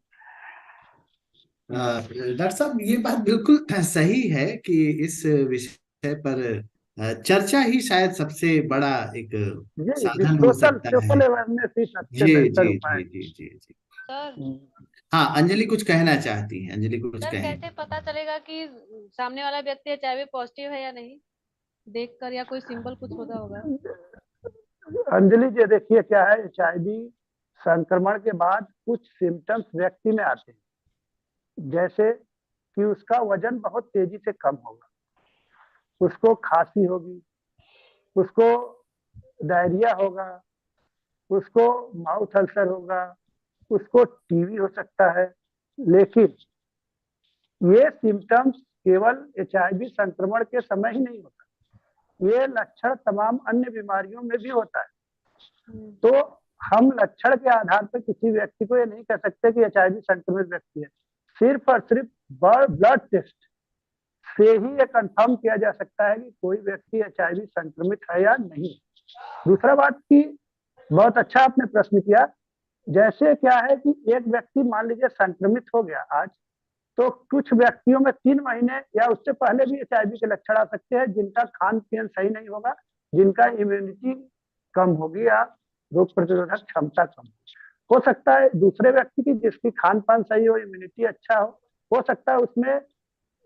डॉक्टर साहब, ये बात बिल्कुल सही है कि इस विषय पर चर्चा ही शायद सबसे बड़ा एक जी, साधन हो सोशल सकता है। सोशल अवेयरनेस ही सबसे जी बेहतर जी उपाय जी है। जी जी जी। सर। हाँ, अंजलि कुछ कहना चाहती हैं, अंजलि कुछ सर कहें। कैसे पता चलेगा कि सामने वाला व्यक्ति HIV पॉजिटिव है या नहीं, देखकर, या कोई सिंबल कुछ होता होगा? अंजलि जी, देखिए क्या है, HIV संक्रमण के बाद कुछ सिम्टम्स व्यक्ति में आते हैं, जैसे कि उसका वजन बहुत तेजी से कम होगा, उसको खांसी होगी, उसको डायरिया होगा, उसको माउथ अल्सर होगा, उसको टीबी हो सकता है। लेकिन ये सिम्टम्स केवल HIV संक्रमण के समय ही नहीं होता, ये लक्षण तमाम अन्य बीमारियों में भी होता है। तो हम लक्षण के आधार पर किसी व्यक्ति को ये नहीं कह सकते कि HIV संक्रमित व्यक्ति है। सिर्फ और सिर्फ ब्लड टेस्ट से ही ये कंफर्म किया जा सकता है कि कोई व्यक्ति HIV संक्रमित है या नहीं। दूसरा बात की, बहुत अच्छा आपने प्रश्न किया। जैसे क्या है कि एक व्यक्ति मान लीजिए संक्रमित हो गया आज, तो कुछ व्यक्तियों में 3 महीने या उससे पहले भी HIV के लक्षण आ सकते हैं, जिनका खान पीन सही नहीं होगा, जिनका इम्यूनिटी कम होगी या रोग प्रतिरोधक क्षमता कम हो सकता है। दूसरे व्यक्ति की जिसकी खान पान सही हो, इम्यूनिटी अच्छा हो सकता है उसमें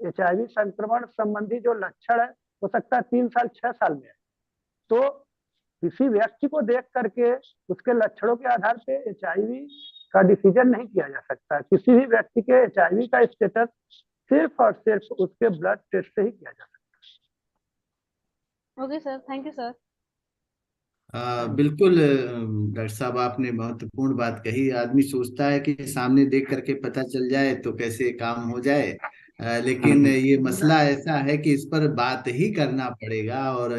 HIV संक्रमण संबंधी जो लक्षण है, हो सकता है 3 साल 6 साल में है। तो किसी व्यक्ति को देख करके उसके लक्षणों के आधार पे HIV का डिसीजन नहीं किया जा सकता। किसी भी व्यक्ति के HIV का स्टेटस सिर्फ और सिर्फ उसके ब्लड टेस्ट से ही किया जा okay sir, thank you sir. बिल्कुल डॉक्टर साहब, आपने महत्वपूर्ण बात कही। आदमी सोचता है कि सामने देख करके पता चल जाए तो कैसे काम हो जाए, लेकिन ये सकता मसला ऐसा है कि इस पर बात ही करना पड़ेगा और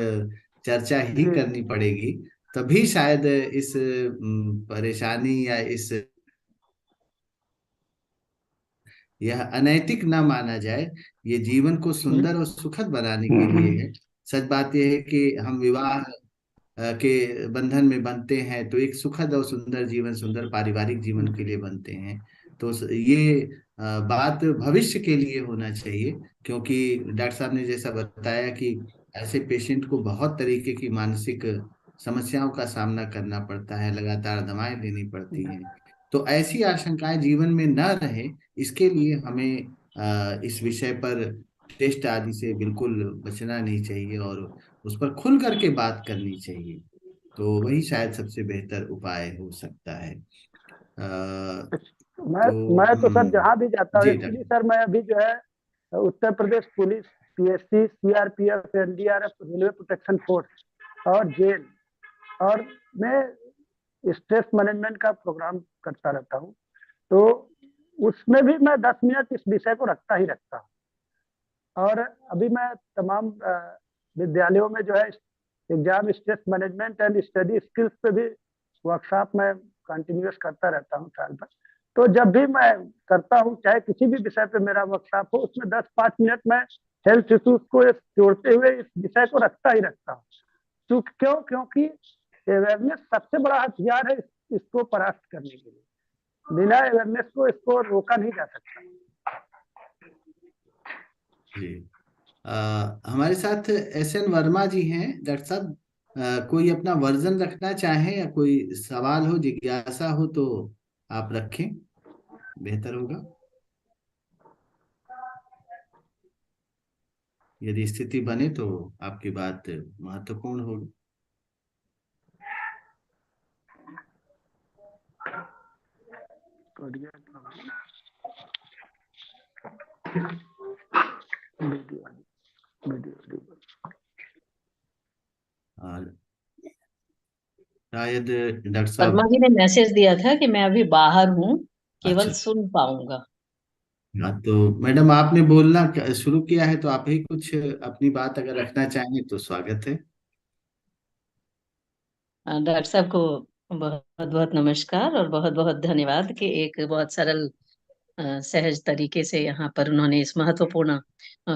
चर्चा ही जी। करनी पड़ेगी। तभी शायद इस परेशानी या इस यह अनैतिक न माना जाए। ये जीवन को सुंदर और सुखद बनाने के लिए है। सच बात यह है कि हम विवाह के बंधन में बनते हैं तो एक सुखद और सुंदर जीवन, सुंदर पारिवारिक जीवन के लिए बनते हैं। तो ये बात भविष्य के लिए होना चाहिए, क्योंकि डॉक्टर साहब ने जैसा बताया कि ऐसे पेशेंट को बहुत तरीके की मानसिक समस्याओं का सामना करना पड़ता है, लगातार दवाएं लेनी पड़ती हैं। तो ऐसी आशंकाएं जीवन में न रहे, इसके लिए हमें इस विषय पर टेस्ट आदि से बिल्कुल बचना नहीं चाहिए और उस पर खुल करके बात करनी चाहिए। तो वही शायद सबसे बेहतर उपाय हो सकता है। मैं तो मैं तो सर हम जहाँ भी जाता हूँ, जी एक्चुअली डॉक्टर। सर मैं अभी जो है Uttar Pradesh police, PSC, CRPF, NDRF, railway protection force और जेल, और मैं स्ट्रेस मैनेजमेंट का प्रोग्राम करता रहता हूँ। तो उसमें भी मैं 10 मिनट इस विषय को रखता ही रखता हूँ। और अभी मैं तमाम विद्यालयों में जो है exam stress management and study skills पे भी वर्कशॉप में कंटिन्यूस करता रहता हूँ साल भर। तो जब भी मैं करता हूँ, चाहे किसी भी विषय पे मेरा वर्कशॉप हो, उसमें 10-5 मिनट में हेल्थ इश्यूज को जोड़ते हुए इस विषय को रखता ही रखता हूँ। क्योंकि अवेयरनेस सबसे बड़ा हथियार है इसको परास्त करने के लिए। बिना अवेयरनेस को इसको रोका नहीं जा सकता। जी, हमारे साथ SN वर्मा जी हैं डॉक्टर साहब। कोई अपना वर्जन रखना चाहे या कोई सवाल हो, जिज्ञासा हो तो आप रखें, बेहतर होगा। यदि स्थिति बने तो आपकी बात महत्वपूर्ण होगी। और शायद डॉक्टर परमा साहब। जी ने मैसेज दिया था कि मैं अभी बाहर हूँ, केवल अच्छा। सुन पाऊंगा। हाँ, तो मैडम आपने बोलना शुरू किया है, तो आप ही कुछ अपनी बात अगर रखना चाहें तो स्वागत है। डॉक्टर साहब को बहुत बहुत नमस्कार और बहुत बहुत धन्यवाद कि एक बहुत सरल सहज तरीके से यहाँ पर उन्होंने इस महत्वपूर्ण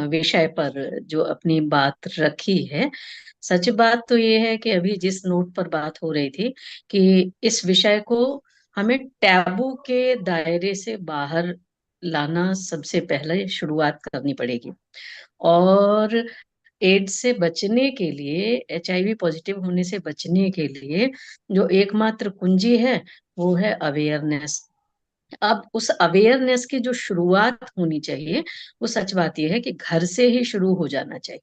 विषय पर जो अपनी बात रखी है। सच बात तो ये है कि अभी जिस नोट पर बात हो रही थी कि इस विषय को हमें टैबू के दायरे से बाहर लाना सबसे पहले शुरुआत करनी पड़ेगी। और एड्स से बचने के लिए, एचआईवी पॉजिटिव होने से बचने के लिए जो एकमात्र कुंजी है वो है अवेयरनेस। अब उस अवेयरनेस की जो शुरुआत होनी चाहिए वो सच बात यह है कि घर से ही शुरू हो जाना चाहिए।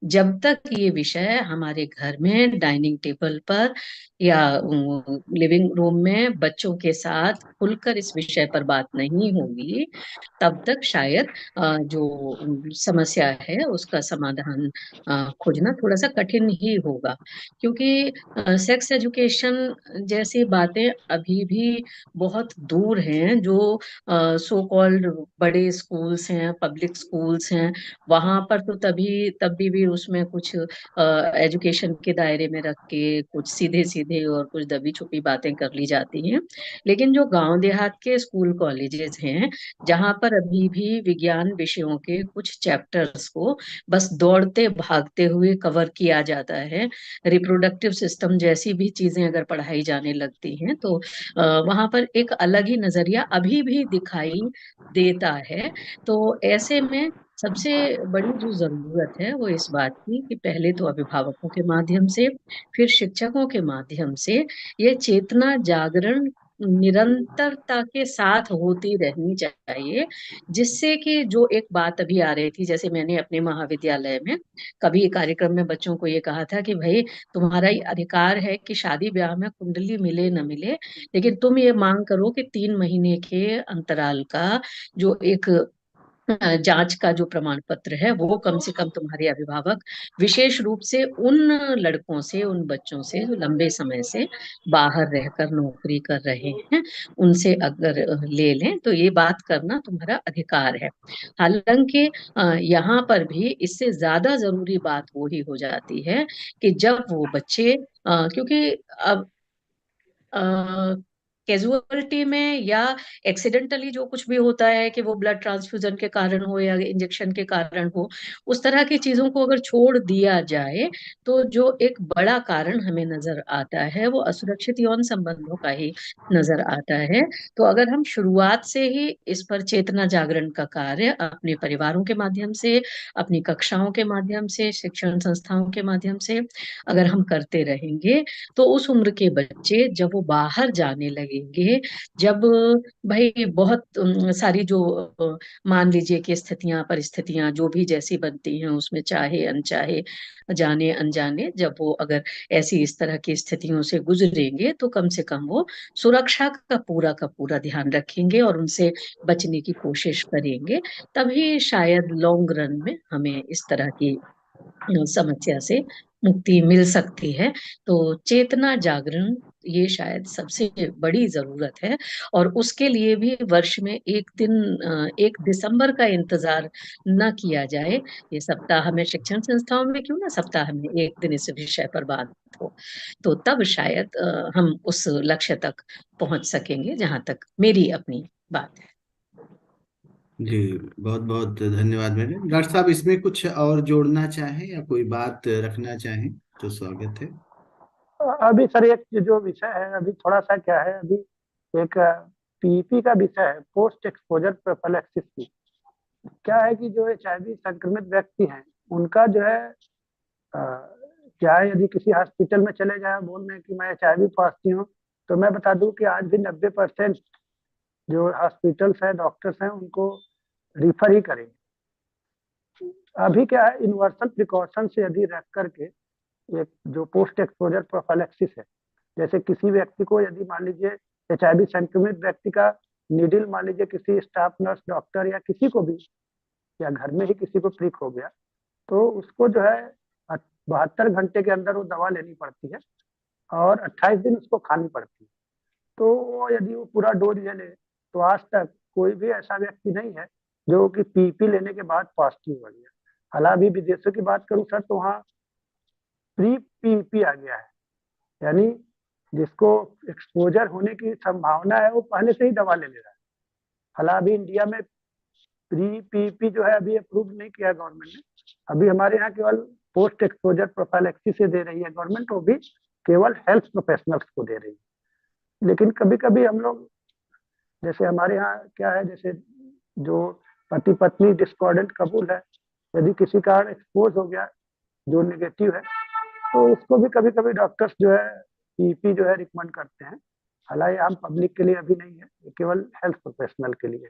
जब तक ये विषय हमारे घर में डाइनिंग टेबल पर या लिविंग रूम में बच्चों के साथ खुलकर इस विषय पर बात नहीं होगी, तब तक शायद जो समस्या है उसका समाधान खोजना थोड़ा सा कठिन ही होगा। क्योंकि सेक्स एजुकेशन जैसी बातें अभी भी बहुत दूर हैं। जो सो कॉल्ड बड़े स्कूल्स हैं, पब्लिक स्कूल्स हैं, वहां पर तो तभी भी उसमें कुछ एजुकेशन के दायरे में रख के कुछ सीधे सीधे और कुछ दबी छुपी बातें कर ली जाती हैं। लेकिन जो गांव देहात के स्कूल कॉलेजेस हैं, जहां पर अभी भी विज्ञान विषयों के कुछ चैप्टर्स को बस दौड़ते भागते हुए कवर किया जाता है, रिप्रोडक्टिव सिस्टम जैसी भी चीजें अगर पढ़ाई जाने लगती हैं तो वहां पर एक अलग ही नजरिया अभी भी दिखाई देता है। तो ऐसे में सबसे बड़ी जो जरूरत है वो इस बात की कि पहले तो अभिभावकों के माध्यम से, फिर शिक्षकों के माध्यम से ये चेतना जागरण निरंतरता के साथ होती रहनी चाहिए। जिससे कि जो एक बात अभी आ रही थी, जैसे मैंने अपने महाविद्यालय में कभी कार्यक्रम में बच्चों को ये कहा था कि भाई, तुम्हारा ये अधिकार है कि शादी ब्याह में कुंडली मिले न मिले, लेकिन तुम ये मांग करो कि 3 महीने के अंतराल का जो एक जांच का जो प्रमाण पत्र है वो कम से कम तुम्हारे अभिभावक विशेष रूप से उन लड़कों से, उन बच्चों से जो लंबे समय से बाहर रहकर नौकरी कर रहे हैं, उनसे अगर ले लें तो ये बात करना तुम्हारा अधिकार है। हालांकि यहाँ पर भी इससे ज्यादा जरूरी बात वो ही हो जाती है कि जब वो बच्चे क्योंकि अब कैजुअलिटी में या एक्सीडेंटली जो कुछ भी होता है कि वो ब्लड ट्रांसफ्यूजन के कारण हो या इंजेक्शन के कारण हो, उस तरह की चीजों को अगर छोड़ दिया जाए तो जो एक बड़ा कारण हमें नजर आता है वो असुरक्षित यौन संबंधों का ही नजर आता है। तो अगर हम शुरुआत से ही इस पर चेतना जागरण का कार्य अपने परिवारों के माध्यम से, अपनी कक्षाओं के माध्यम से, शिक्षण संस्थाओं के माध्यम से अगर हम करते रहेंगे, तो उस उम्र के बच्चे जब वो बाहर जाने लगेंगे, जब भाई बहुत सारी जो मान लीजिए कि स्थितियां परिस्थितियां जो भी जैसी बनती हैं उसमें चाहे अनचाहे, जाने अनजाने, जब वो अगर ऐसी इस तरह की स्थितियों से गुजरेंगे तो कम से कम वो सुरक्षा का पूरा ध्यान रखेंगे और उनसे बचने की कोशिश करेंगे। तभी शायद लॉन्ग रन में हमें इस तरह की समस्या से मुक्ति मिल सकती है। तो चेतना जागरण ये शायद सबसे बड़ी जरूरत है। और उसके लिए भी वर्ष में एक दिन, 1 दिसंबर का इंतजार न किया जाए। ये सप्ताह में शिक्षण संस्थाओं में क्यों ना सप्ताह में एक दिन इस विषय पर बात हो, तो तब शायद हम उस लक्ष्य तक पहुंच सकेंगे जहां तक मेरी अपनी बात है। जी, बहुत बहुत धन्यवाद मैडम। डॉक्टर साहब इसमें कुछ और जोड़ना चाहें या कोई बात रखना चाहें तो स्वागत है। अभी सर एक जो विषय है, अभी थोड़ा सा क्या है, अभी एक पीईपी का विषय है, पोस्ट एक्सपोजर प्रोफिलैक्सिस की। क्या है कि जो HIV संक्रमित व्यक्ति हैं उनका जो है चाहे यदि किसी हॉस्पिटल में चले जाए बोल रहे हैं कि मैं HIV पॉजिटिव हूँ, तो मैं बता दूं कि आज भी 90% जो हॉस्पिटल्स हैं, डॉक्टर्स हैं, उनको रिफर ही करेंगे। अभी क्या है, यूनिवर्सल प्रिकॉशन से यदि रख करके एक जो पोस्ट एक्सपोजर प्रोफाइलैक्सिस है, जैसे किसी व्यक्ति को यदि मान लीजिए HIV संक्रमित व्यक्ति का नीडल मान लीजिए किसी स्टाफ नर्स, डॉक्टर या किसी को भी, या घर में ही किसी को प्रिक हो गया, तो उसको जो है 72 घंटे के अंदर वो दवा लेनी पड़ती है और 28 दिन उसको खानी पड़ती है। तो वो यदि वो पूरा डोज ले ले, तो आज तक कोई भी ऐसा व्यक्ति नहीं है जो कि PEP लेने के बाद पॉजिटिव हो गया। हालांकि विदेशों की बात करूं सर, तो वहाँ प्री PEP आ गया है, यानी जिसको एक्सपोजर होने की संभावना है वो पहले से ही दवा ले रहा है। हालांकि इंडिया में प्री PEP जो है अभी अप्रूव नहीं किया गवर्नमेंट ने। अभी हमारे यहाँ केवल पोस्ट एक्सपोजर प्रोफाइलैक्सिस से दे रही है गवर्नमेंट, वो भी केवल हेल्थ प्रोफेशनल्स को दे रही है। लेकिन कभी कभी हम लोग, जैसे हमारे यहाँ क्या है, जैसे जो पति पत्नी डिस्कॉर्डेंट कबूल है, यदि किसी कारण एक्सपोज हो गया जो नेगेटिव है, तो उसको भी कभी कभी डॉक्टर्स जो है PEP जो है रिकमेंड करते हैं। हालांकि आम पब्लिक के लिए अभी नहीं है, ये केवल हेल्थ प्रोफेशनल के लिए।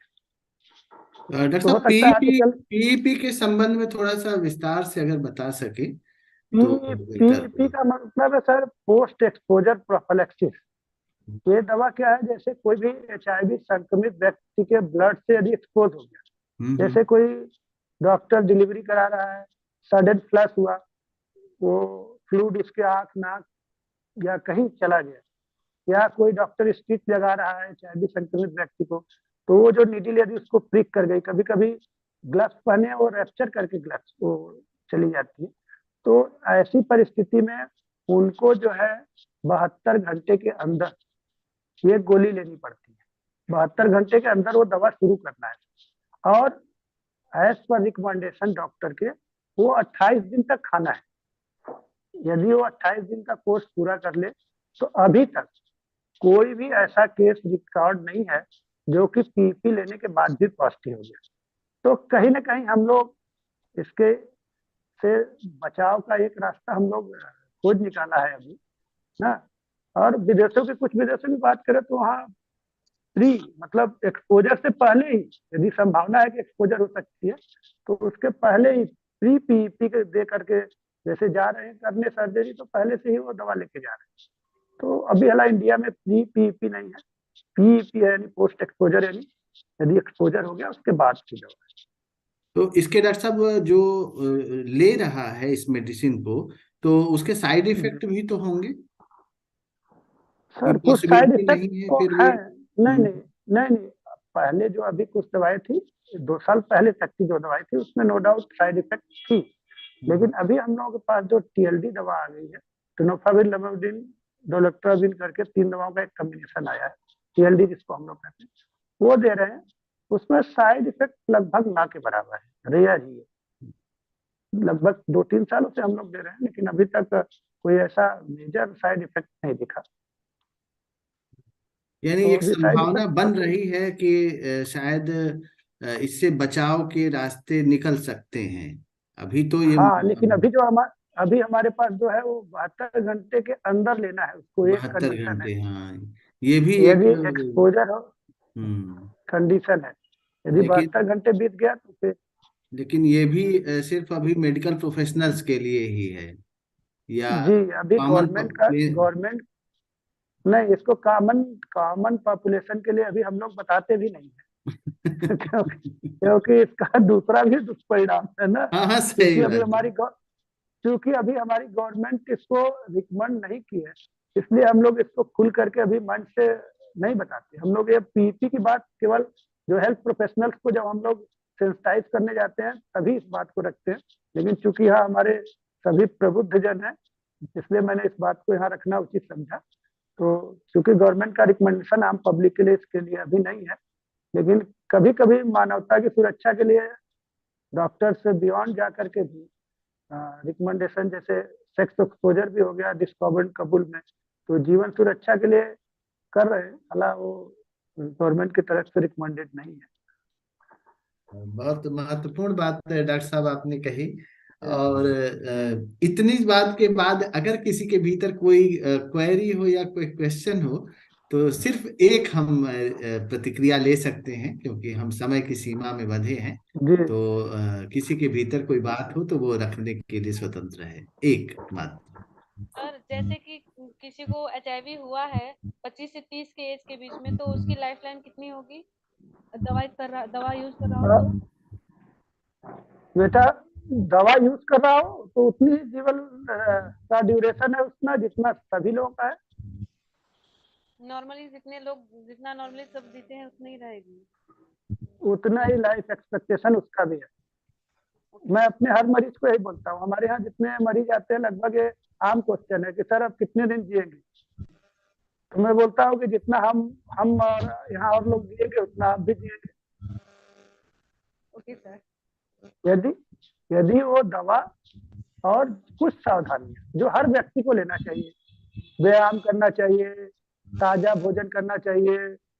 डॉक्टर तो हो साहब, सकता है आगे चल पीईपी के संबंध में थोड़ा सा विस्तार से अगर बता सके तो बेहतर PEP का मतलब है सर पोस्ट एक्सपोजर प्रोफिलैक्सिस। ये दवा क्या है, जैसे कोई भी HIV संक्रमित व्यक्ति के ब्लड से यदि एक्सपोज हो गया, होगा। जैसे कोई डॉक्टर डिलीवरी करा रहा है, सडन फ्लश हुआ, वो फ्लूइड इसके आंख नाक या कहीं चला गया, या कोई डॉक्टर स्टिच लगा रहा है HIV संक्रमित व्यक्ति को, तो वो जो नीडल यदि उसको प्रिक कर गई, कभी कभी ग्लव्स पहने और रैप्चर करके ग्लव्स वो चली जाती है, तो ऐसी परिस्थिति में उनको जो है 72 घंटे के अंदर ये गोली लेनी पड़ती है। 72 घंटे के अंदर वो दवा शुरू करना है और एज पर रिकमेंडेशन डॉक्टर के वो 28 दिन तक खाना है। यदि वो 28 दिन का कोर्स पूरा कर ले, तो अभी तक कोई भी ऐसा केस रिकॉर्ड नहीं है जो कि PEP लेने के बाद भी पॉजिटिव हो गया। तो कहीं ना कहीं हम लोग इसके से बचाव का एक रास्ता हम लोग खोज निकाला है अभी ना। और विदेशों की, कुछ विदेशों की बात करें तो वहाँ प्री मतलब एक्सपोजर से पहले ही यदि संभावना है कि एक्सपोजर हो सकती है, तो उसके पहले ही प्री PEP के दे करके, जैसे जा रहे हैं करने सर्जरी, तो पहले से ही वो दवा लेके जा रहे हैं। तो अभी हालांकि इंडिया में प्री PEP नहीं है, PEP है यानी पोस्ट एक्सपोजर, यानी यदि एक्सपोजर हो गया उसके बाद की दवा। तो इसके डॉक्टर साहब जो ले रहा है इस मेडिसिन को, तो उसके साइड इफेक्ट भी तो होंगे? सर कुछ साइड पॉसिबिलिटी इफेक्ट नहीं है तो फिर है। भी? नहीं नहीं नहीं नहीं, पहले जो अभी कुछ दवाई थी, 2 साल पहले तक की जो दवाई थी उसमें नो डाउट साइड इफेक्ट थी, लेकिन अभी हम लोगों के पास जो TLD दवा आ गई है, टेनोफाविर, लमोडिन, डोलोट्राबिन करके 3 दवाओं का एक कॉम्बिनेशन आया है, TLD जिसको हम लोग कहते हैं, वो दे रहे हैं। उसमें साइड इफेक्ट लगभग ना के बराबर है, रेयर ही है। लगभग 2-3 सालों से हम लोग दे रहे हैं, लेकिन अभी तक कोई ऐसा मेजर साइड इफेक्ट नहीं दिखा। यानी तो एक अभी साइड संभावना इफेक्ट बन रही है कि शायद इससे बचाव के रास्ते निकल सकते हैं। अभी तो ये हाँ, लेकिन अभी हमारे पास जो है वो 72 घंटे के अंदर लेना है उसको, एक 72 कंडीशन है। घंटे, हाँ, ये भी एक। यदि एक्सपोजर हो, हम्म। कंडीशन है, यदि लेकिन 72 घंटे बीत गया तो फिर लेकिन ये भी सिर्फ अभी मेडिकल प्रोफेशनल्स के लिए ही है, या जी, अभी कॉमन? गवर्नमेंट नहीं, इसको कॉमन कॉमन पॉपुलेशन के लिए अभी हम लोग बताते भी नहीं है क्योंकि इसका दूसरा भी दुष्परिणाम है ना। हाँ हाँ, क्योंकि सही बात है। क्योंकि अभी हमारी गवर्नमेंट इसको रिकमेंड नहीं की है, इसलिए हम लोग इसको खुल करके अभी मंच से नहीं बताते। हम लोग ये PEP की बात केवल जो हेल्थ प्रोफेशनल्स को जब हम लोग सेंसिटाइज करने जाते हैं तभी इस बात को रखते हैं, लेकिन चूंकि यहाँ हमारे सभी प्रबुद्ध जन हैं, इसलिए मैंने इस बात को यहाँ रखना उचित समझा। तो चूंकि गवर्नमेंट का रिकमेंडेशन आम पब्लिक के लिए इसके लिए अभी नहीं है, लेकिन कभी कभी मानवता की सुरक्षा के लिए डॉक्टर से बियॉन्ड जा करके भी रिकमेंडेशन, जैसे सेक्स एक्सपोजर भी हो गया डिस्कॉर्डेंट कबूल में, तो जीवन सुरक्षा के लिए कर रहे हैं। हालांकि वो गवर्नमेंट की तरफ से रिकमेंडेड नहीं है। बहुत महत्वपूर्ण बात है डॉक्टर साहब आपने कही। और इतनी बात के बाद अगर किसी के भीतर कोई क्वेरी हो या कोई क्वेश्चन हो तो सिर्फ एक हम प्रतिक्रिया ले सकते हैं, क्योंकि हम समय की सीमा में बंधे हैं। जी। तो किसी के भीतर कोई बात हो तो वो रखने के लिए स्वतंत्र है, एक बात। सर जैसे कि किसी को एचआईवी हुआ है 25 से 30 के एज के बीच में, तो उसकी लाइफ लाइन कितनी होगी? दवा यूज कर रहा हो तो? बेटा दवा यूज कर रहा हो तो उतनी जीवन का ड्यूरेशन है उसमें जितना सभी लोगों का है। नॉर्मली जितना नॉर्मली सब जीते हैं उतनी ही रहेगी। उतना ही लाइफ एक्सपेक्टेशन उसका भी है। मैं अपने हर मरीज को यही बोलता हूँ। हमारे यहाँ जितने मरीज आते हैं लगभग ये आम क्वेश्चन है कि सर आप कितने दिन जिएंगे। तो मैं बोलता हूँ कि जितना हम और यहाँ और लोग जिएंगे उतना आप भी जिएंगे। Okay sir. यदि यदि वो दवा और कुछ सावधानियां जो हर व्यक्ति को लेना चाहिए, व्यायाम करना चाहिए, ताजा भोजन करना चाहिए,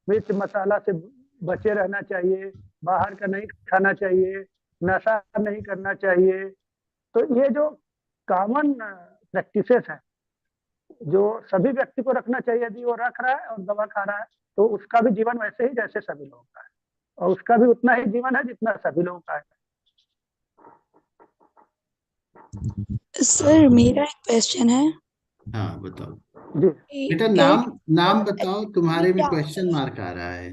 मिर्च मसाला से बचे रहना चाहिए, बाहर का नहीं खाना चाहिए, नशा नहीं करना चाहिए। तो ये जो कॉमन प्रैक्टिसेस है जो सभी व्यक्ति को रखना चाहिए, यदि वो रख रहा है और दवा खा रहा है तो उसका भी जीवन वैसे ही जैसे सभी लोगों का है, और उसका भी उतना ही जीवन है जितना सभी लोगों का है। सर मेरा एक क्वेश्चन है। हाँ बताओ जी बेटा, नाम बताओ, तुम्हारे में क्वेश्चन मार्क आ रहा है।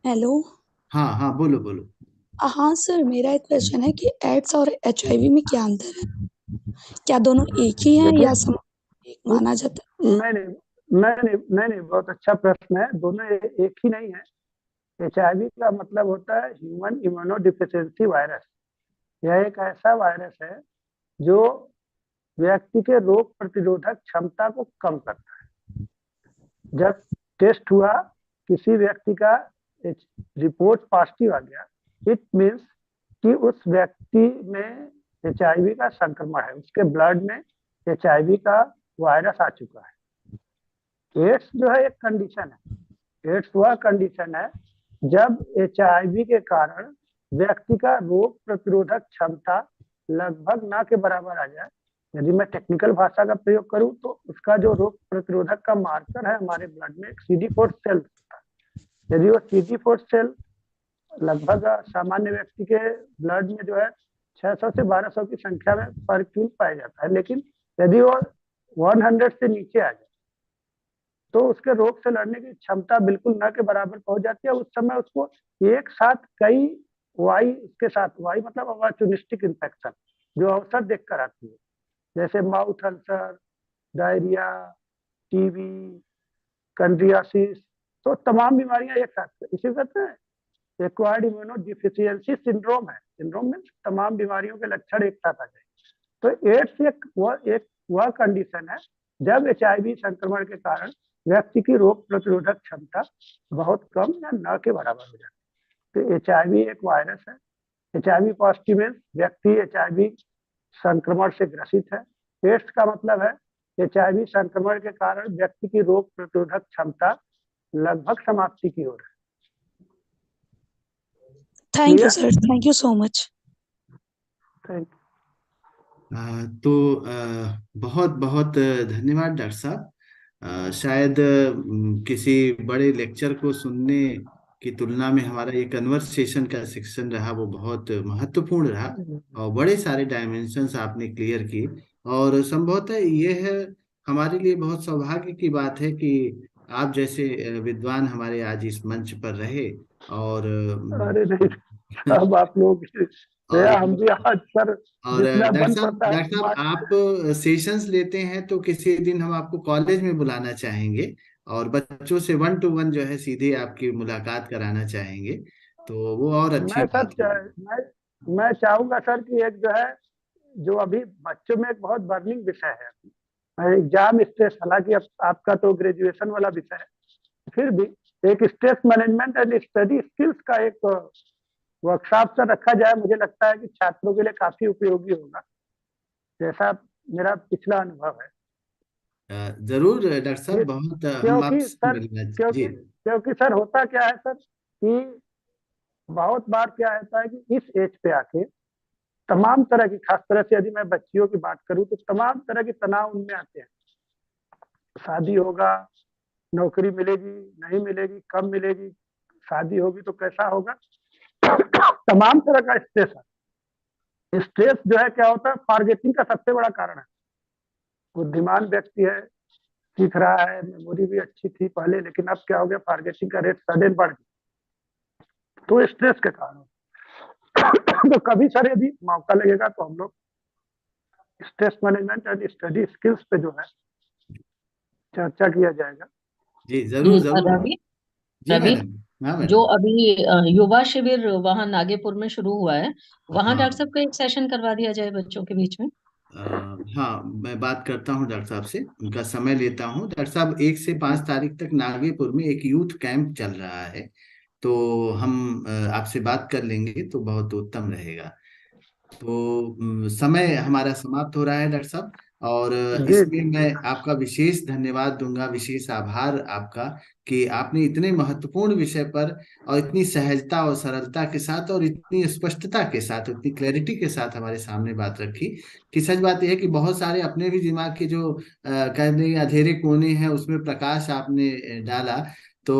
हेलो। हाँ हाँ बोलो बोलो। हाँ सर, मेरा एक क्वेश्चन है कि एड्स और एचआईवी में क्या अंतर है? क्या दोनों एक ही हैं या एक माना जाता है? नहीं, बहुत अच्छा प्रश्न है। दोनों एक ही नहीं है। एचआईवी का मतलब होता है ह्यूमन इम्यूनो डिफिशियंसी वायरस। यह एक ऐसा वायरस है जो व्यक्ति के रोग प्रतिरोधक क्षमता को कम करता है। जब टेस्ट हुआ, किसी व्यक्ति का रिपोर्ट पॉजिटिव आ गया, इट मीन्स कि उस व्यक्ति में एचआईवी का संक्रमण है, उसके ब्लड में एचआईवी का वायरस आ चुका है। एड्स जो है एक कंडीशन है। एड्स वह कंडीशन है जब एचआईवी के कारण व्यक्ति का रोग प्रतिरोधक क्षमता लगभग ना के बराबर आ जाए। यदि मैं टेक्निकल भाषा का प्रयोग करूं तो उसका जो रोग प्रतिरोधक का मार्कर है हमारे ब्लड में CD4 सेल होता है। यदि वो CD4 सेल लगभग सामान्य व्यक्ति के ब्लड में जो है 600 से 1200 की संख्या में पर किलो पाया जाता है, लेकिन यदि वो 100 से नीचे आ जाए तो उसके रोग से लड़ने की क्षमता बिल्कुल न के बराबर पहुंच जाती है। उस समय उसको एक साथ कई वाई, उसके साथ वाई मतलब अपॉर्चुनिस्टिक इन्फेक्शन जो अवसर देखकर आती है, जैसे माउथ अल्सर, डायरिया, टीबी, कंड्रियासिस, तो तमाम बीमारियां एक साथ। इसे कहते हैं एक्वायर्ड इम्यूनो डिफिशियंसी सिंड्रोम है। सिंड्रोम में तमाम बीमारियों के लक्षण एक साथ आ जाए। तो एड्स वह कंडीशन है जब एचआईवी संक्रमण के कारण व्यक्ति की रोग प्रतिरोधक क्षमता बहुत कम या न के बराबर हो जाती है। तो एचआईवी एक वायरस है। एचआईवी पॉजिटिव में व्यक्ति एचआईवी संक्रमण से ग्रसित है। एड्स का मतलब है एचआईवी संक्रमण के कारण व्यक्ति की रोग प्रतिरोधक क्षमता लगभग समाप्ति की ओर है। Thank you sir, thank you so much. Thank you. तो बहुत बहुत धन्यवाद डॉक्टर साहब। शायद किसी बड़े लेक्चर को सुनने की तुलना में हमारा ये कन्वर्सेशन का सेक्शन रहा वो बहुत महत्वपूर्ण रहा, और बड़े सारे डायमेंशंस आपने क्लियर किए। और संभवतः ये है हमारे लिए बहुत सौभाग्य की बात है कि आप जैसे विद्वान हमारे आज इस मंच पर रहे। और अरे नहीं, अब आप लोग हम भी आज सर और जितना बन डॉक्टर पाता है साहब आप सेशंस लेते हैं तो किसी दिन हम आपको कॉलेज में बुलाना चाहेंगे और बच्चों से 1 to 1 जो है सीधे आपकी मुलाकात कराना चाहेंगे, तो वो और अच्छी मैं बात होगी। मैं चाहूंगा सर कि एक जो है जो अभी बच्चों में एक बहुत बर्निंग विषय है एग्जाम स्ट्रेस, हालांकि आपका तो ग्रेजुएशन वाला विषय है, फिर भी एक stress management and study skills का एक वर्कशॉप से रखा जाए। मुझे लगता है कि छात्रों के लिए काफी उपयोगी होगा, जैसा मेरा पिछला अनुभव है। जरूर डॉक्टर साहब, बहुत हम क्योंकि आपसे सर मिलना क्योंकि जी। क्योंकि सर होता क्या है सर कि बहुत बार क्या होता है कि इस एज पे आके तमाम तरह की, खास तरह से यदि मैं बच्चियों की बात करूं तो तमाम तरह के तनाव उनमें आते हैं। शादी होगा, नौकरी मिलेगी नहीं मिलेगी, कब मिलेगी, शादी होगी तो कैसा होगा, तमाम तरह का स्ट्रेस है। स्ट्रेस जो है क्या होता है, फॉरगेटिंग का सबसे बड़ा कारण है। बुद्धिमान व्यक्ति है, सीख रहा है, मेमोरी भी अच्छी थी पहले, लेकिन अब क्या हो गया, फॉरगेटिंग का रेट सडन बढ़ गया, तो स्ट्रेस के कारण। तो कभी सर यदि मौका लगेगा तो हम लोग stress management and study skills पे जो है चर्चा किया जाएगा। जी जरूर जरूर। रवि, जी रवि, मैडम। हाँ जो मैडम। अभी युवा शिविर वहां नागेपुर में शुरू हुआ है, वहां हाँ डॉक्टर साहब का एक सेशन करवा दिया जाए बच्चों के बीच में। हाँ, मैं बात करता हूँ डॉक्टर साहब से, उनका समय लेता हूँ। डॉक्टर साहब 1 से 5 तारीख तक नागेपुर में एक यूथ कैंप चल रहा है, तो हम आपसे बात कर लेंगे तो बहुत उत्तम रहेगा। तो समय हमारा समाप्त हो रहा है डॉक्टर साहब, और जी इसमें मैं आपका विशेष धन्यवाद दूंगा, विशेष आभार आपका, कि आपने इतने महत्वपूर्ण विषय पर और इतनी सहजता और सरलता के साथ और इतनी स्पष्टता के साथ, इतनी क्लैरिटी के साथ हमारे सामने बात रखी। कि सच बात यह है कि बहुत सारे अपने भी दिमाग के जो कहने अंधेरे कोने हैं उसमें प्रकाश आपने डाला। तो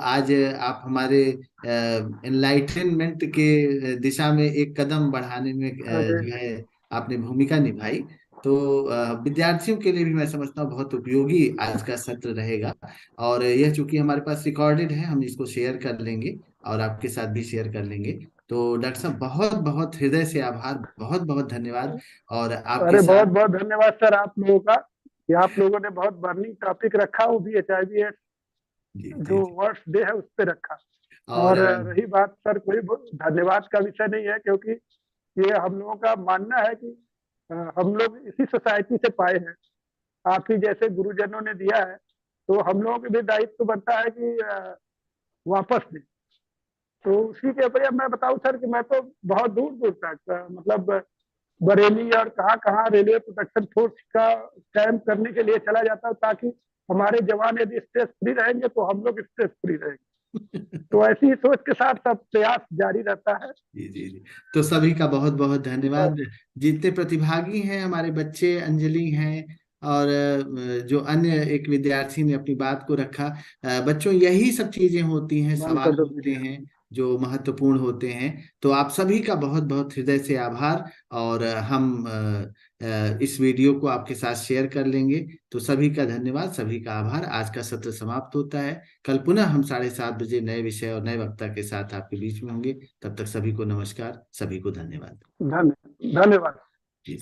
आज आप हमारे एनलाइटनमेंट के दिशा में एक कदम बढ़ाने में अरे जो है आपने भूमिका निभाई। तो विद्यार्थियों के लिए भी मैं समझता हूँ बहुत उपयोगी आज का सत्र रहेगा। और यह चूंकि हमारे पास रिकॉर्डेड है, हम इसको शेयर कर लेंगे और आपके साथ भी शेयर कर लेंगे। तो डॉक्टर साहब बहुत बहुत हृदय से आभार, बहुत बहुत धन्यवाद। और आपके अरे बहुत साथ बहुत धन्यवाद सर आप लोगों का, कि आप लोगों ने बहुत बर्निंग टॉपिक रखा, वो भी HIV एड्स जी जो जी जी। वर्ष डे है उस पे रखा। और और रही बात सर, कोई धन्यवाद का विषय नहीं है, क्योंकि ये हम लोगों का मानना है कि हम लोग इसी सोसाइटी से पाए हैं, आप ही जैसे गुरुजनों ने दिया है, तो हम लोगों के भी दायित्व बनता है कि वापस दें। तो उसी के ऊपर अब मैं बताऊं सर कि मैं तो बहुत दूर दूर तक मतलब बरेली और कहाँ कहाँ रेलवे प्रोटेक्शन फोर्स का कैंप करने के लिए चला जाता हूँ, ताकि हमारे जवान यदि स्ट्रेस फ्री रहेंगे तो हम लोग स्ट्रेस फ्री रहेंगे। तो ऐसी ही सोच के साथ सब प्रयास जारी रहता है। जी जी जी। तो सभी का बहुत बहुत धन्यवाद। जितने प्रतिभागी हैं, हमारे बच्चे, अंजलि हैं, और जो अन्य एक विद्यार्थी ने अपनी बात को रखा, बच्चों यही सब चीजें होती हैं, बंद कर सवाल दो होते वीडियो। हैं जो महत्वपूर्ण होते हैं। तो आप सभी का बहुत बहुत हृदय से आभार। और हम इस वीडियो को आपके साथ शेयर कर लेंगे। तो सभी का धन्यवाद, सभी का आभार। आज का सत्र समाप्त होता है। कल पुनः हम 7:30 बजे नए विषय और नए वक्ता के साथ आपके बीच में होंगे। तब तक सभी को नमस्कार, सभी को धन्यवाद। धन्यवाद। जी।